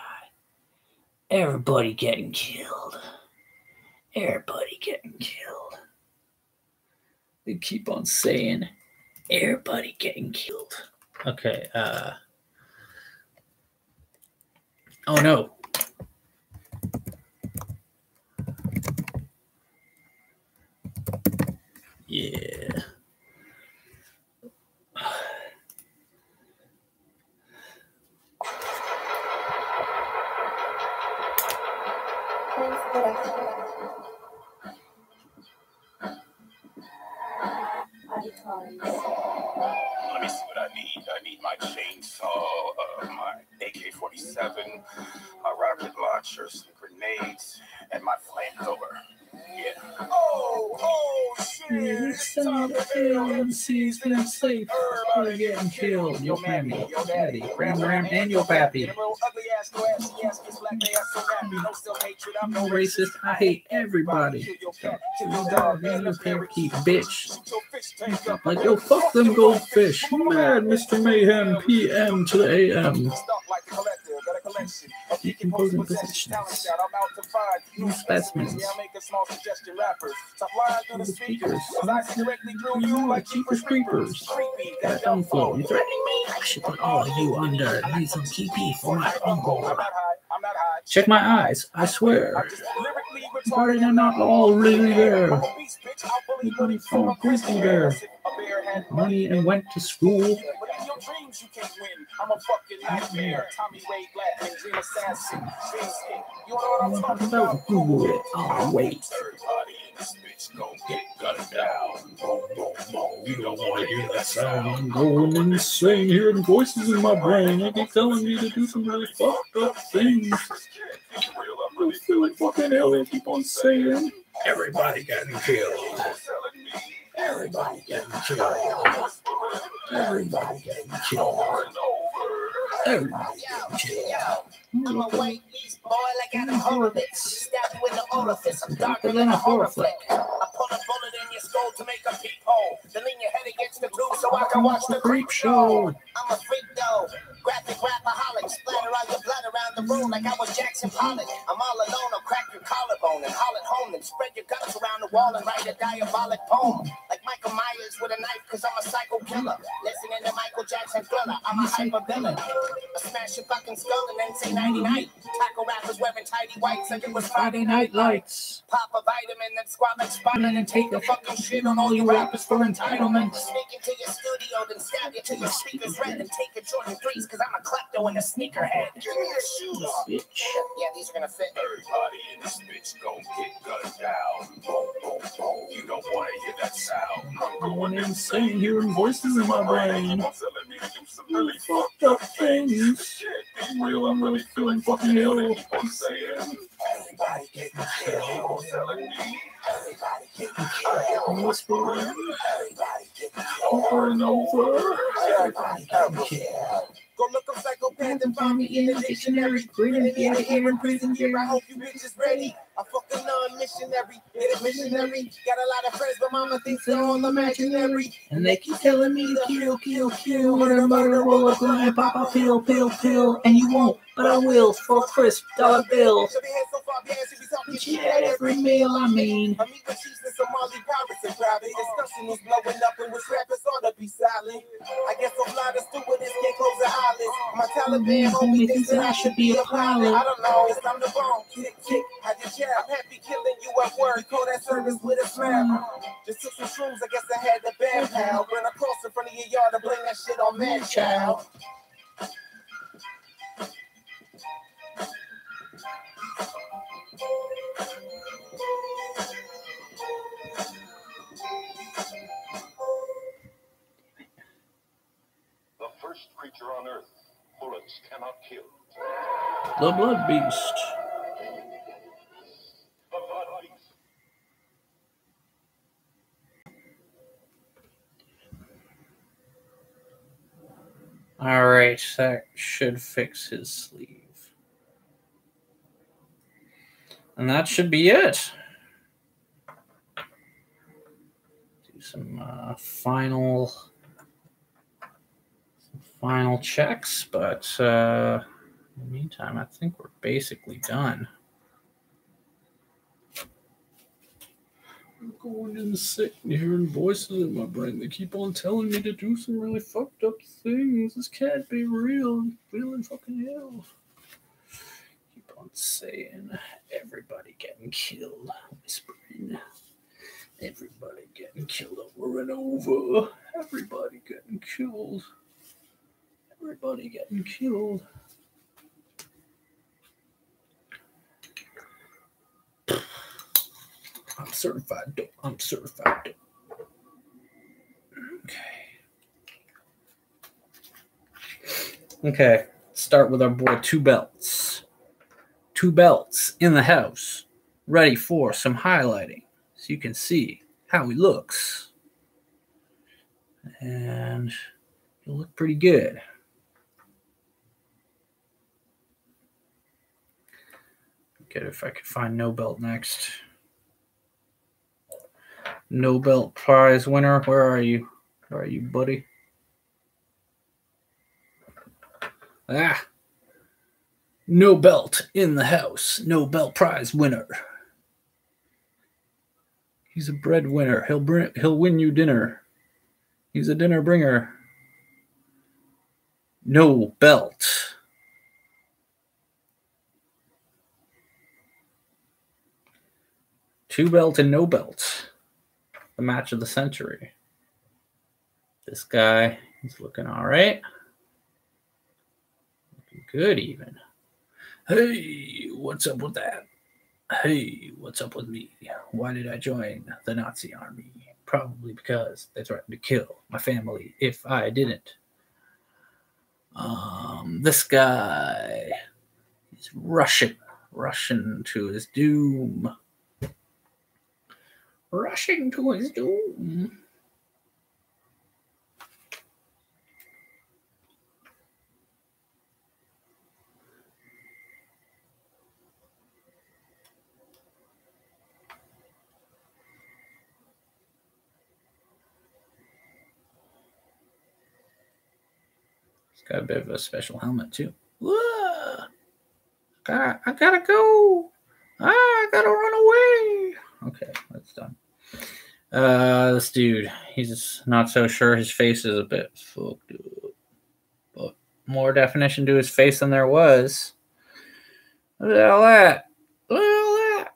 Everybody getting killed. Everybody getting killed. They keep on saying, everybody getting killed. Okay, oh no. Yeah. Let me see what I need. I need my chainsaw, my AK-47, a rocket launcher, some grenades, and my flamethrower. Yeah. Oh, shit. It's time to kill. MC's been safe. Everybody getting killed. Your mammy, your daddy, grandma, and your pappy. No racist. I hate everybody. Kill your dog and your parakeet, bitch. Like, yo, fuck them goldfish. Mad Mr. Mayhem, PM to the AM. Decomposing positions. New specimens. The speakers. You like cheapers creepers. That dumb flow. You threatening me? I should put all of you under. Need some TP for my uncle. Check my eyes, I swear. But they're not all really there. Money from a grizzly bear. Money and went to school. Dreams you can't win. I'm a fucking nightmare. Tommy Ray Black and Dream Assassin. You know what I'm talking about? Google it. Oh, wait. Everybody in this bitch gon' get gunned down. Boom, boom, boom. You don't want to hear that sound. I'm going insane, hearing voices in my brain. They keep telling me to do some really fucked up things. I'm feeling fucking ill. They keep on saying, everybody getting killed. Everybody getting killed. Everybody getting killed. Everybody getting killed. I'm a white beast boy like Adam Horowitz. Stab you in the orifice. I'm darker than a horror flick. I pull a bullet in your skull to make a peephole. Then lean your head against the tube so I can watch the creep show. I'm a freak though. Graphic rapaholic. Splatter all your blood around the room like I was Jackson Pollock. I'm all alone. I'll crack your collarbone and haul it home. Then spread your guts around the wall and write a diabolic poem. Like Michael Myers with a knife cause I'm a psycho killer. Listening to Michael Jackson Thriller. I'm a hyper villain. I smash your fucking skull and then say nighty night. Tackle rappers wearing tidy whites like it was Friday Night Lights. Pop a vitamin and squat like Spider-Man and take the fucking shit on all you rappers for entitlement. Sneak into your studio then stab you till your speakers red and take your Jordan 3s cause I'm a klepto and a sneakerhead. Give me your shoes. Yeah, these are gonna fit. Everybody in this bitch gon' get gunned down. Boom, boom, boom. You don't wanna hear that sound. I'm going insane, hearing voices in my brain. Telling me to do some really Fucked up things. shit. It's real, I'm really feeling fucking ill. They keep on saying, Everybody getting killed. telling me, Everybody getting killed. I'm whispering Everybody getting killed. over and over. Everybody getting killed. go look up psychopath and Find me in the dictionary, breathing in the air in prison jail. I hope you bitches ready. A fucking non-missionary, get a missionary. Got a lot of friends, but mama thinks they're all imaginary. And they keep telling me to kill, kill, kill. Murder, murder, roll up and pop a pill, pill, pill. And you won't, but I will for a crisp dollar bill. Should be head so far, yeah, should be talking She had every meal, I mean. I meet with chiefs and Somali pirates in private. Discussion is blowing up and which rappers ought to be silent. I guess a lot of stupidest can't close their eyelids. My Taliban homie thinks that I should be a pilot. I don't know, it's time to bone. Tick, tick, I just jab. I'm happy killing you at work. Call that service with a smile. Just took some shrooms, I guess I had the bad pal. Run across in front of your yard to blame that shit on Mad Child. The first creature on Earth. Bullets cannot cannot kill. The Blood Beast. The blood beast. All right, that should fix his sleeve. And that should be it. Do some final checks, but in the meantime, I think we're basically done. I'm going insane hearing voices in my brain. They keep on telling me to do some really fucked up things. This can't be real. I'm feeling fucking ill. Keep on saying, everybody getting killed. Whispering, everybody getting killed over and over. Everybody getting killed. Everybody getting killed. I'm certified dope. I'm certified dope. Okay, start with our boy Two Belts. Two Belts in the house, ready for some highlighting so you can see how he looks. And he'll look pretty good. Good if I could find No Belt next. No Belt prize winner. Where are you? Where are you, buddy? Ah. No Belt in the house. No Belt prize winner. He's a breadwinner. He'll win you dinner. He's a dinner bringer. No Belt. Two Belt and No Belt. The match of the century. This guy is looking all right. Looking good even. Hey, what's up with that? Hey, what's up with me? Why did I join the Nazi army? Probably because they threatened to kill my family if I didn't. This guy is rushing to his doom. Rushing to his doom. It's got a bit of a special helmet too. Whoa! I gotta go. I gotta run away. Okay, that's done. This dude, he's not so sure. His face is a bit fucked up. But more definition to his face than there was. Look at all that. Look at all that.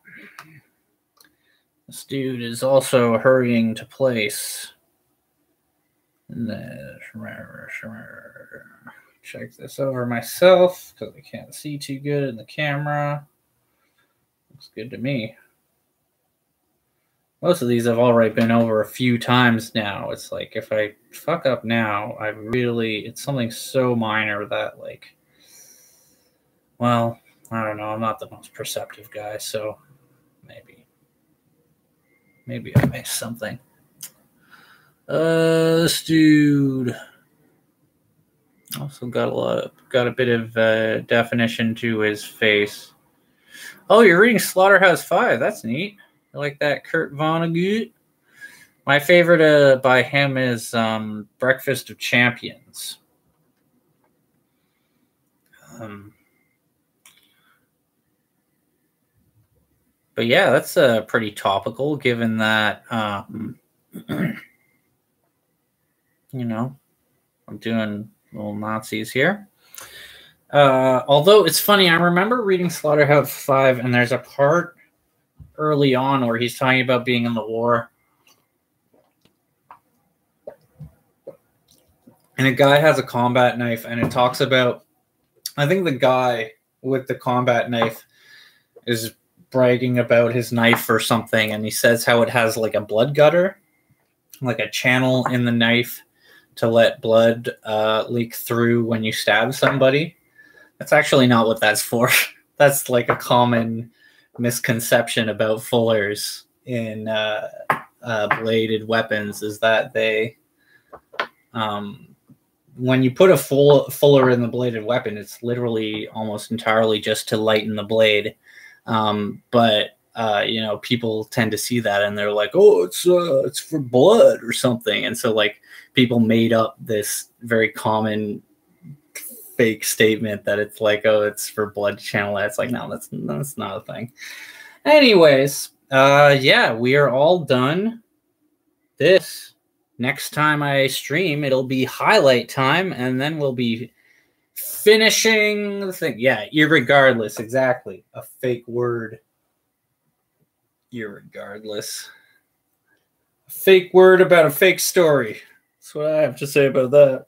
This dude is also hurrying to place. Check this over myself because I can't see too good in the camera. Looks good to me. Most of these have already been over a few times now. It's like if I fuck up now, it's something so minor that like, well, I don't know. I'm not the most perceptive guy, so maybe I missed something. This dude also got a bit of definition to his face. Oh, you're reading Slaughterhouse-5. That's neat. I like that Kurt Vonnegut. My favorite by him is Breakfast of Champions. But yeah, that's pretty topical given that, you know, I'm doing little Nazis here. Although it's funny, I remember reading Slaughterhouse-5 and there's a part early on where he's talking about being in the war. And a guy has a combat knife and it talks about, I think the guy with the combat knife is bragging about his knife or something. And he says how it has like a blood gutter, like a channel in the knife to let blood leak through when you stab somebody. That's actually not what that's for. That's like a common misconception about fullers in bladed weapons, is that they, when you put a fuller in the bladed weapon, it's literally almost entirely just to lighten the blade. But you know, people tend to see that and they're like, oh, it's for blood or something. And so like people made up this very common fake statement that it's like, oh, it's for blood channel. It's like, no, that's not a thing. Anyways, yeah, we are all done. This next time I stream, it'll be highlight time, and then we'll be finishing the thing. Yeah, irregardless, exactly. A fake word. Irregardless. A fake word about a fake story. That's what I have to say about that.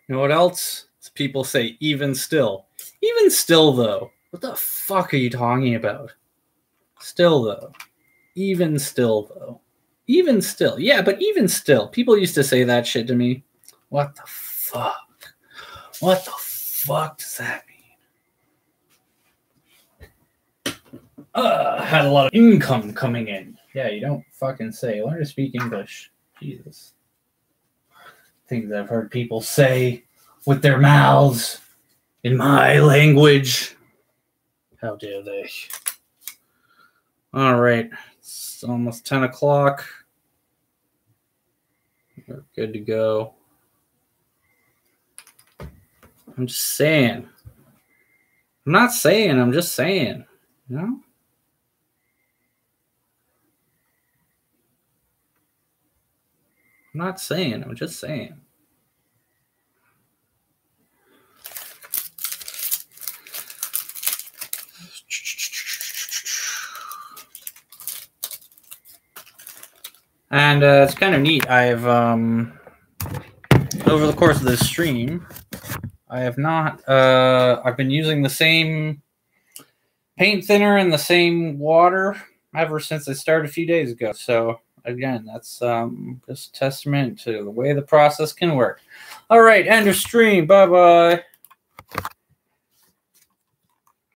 You know what else? People say even still. Even still, though. What the fuck are you talking about? Still, though. Even still, though. Even still. Yeah, but even still. People used to say that shit to me. What the fuck? What the fuck does that mean? Had a lot of income coming in. Yeah, you don't fucking say. Learn to speak English. Jesus. Things I've heard people say with their mouths in my language. How dare they? All right. It's almost 10 o'clock. We're good to go. I'm just saying. I'm not saying. I'm just saying. You know? I'm not saying. I'm just saying. And it's kind of neat. I've over the course of this stream, I have not. I've been using the same paint thinner and the same water ever since I started a few days ago. So again, that's just a testament to the way the process can work. All right, end of stream. Bye bye.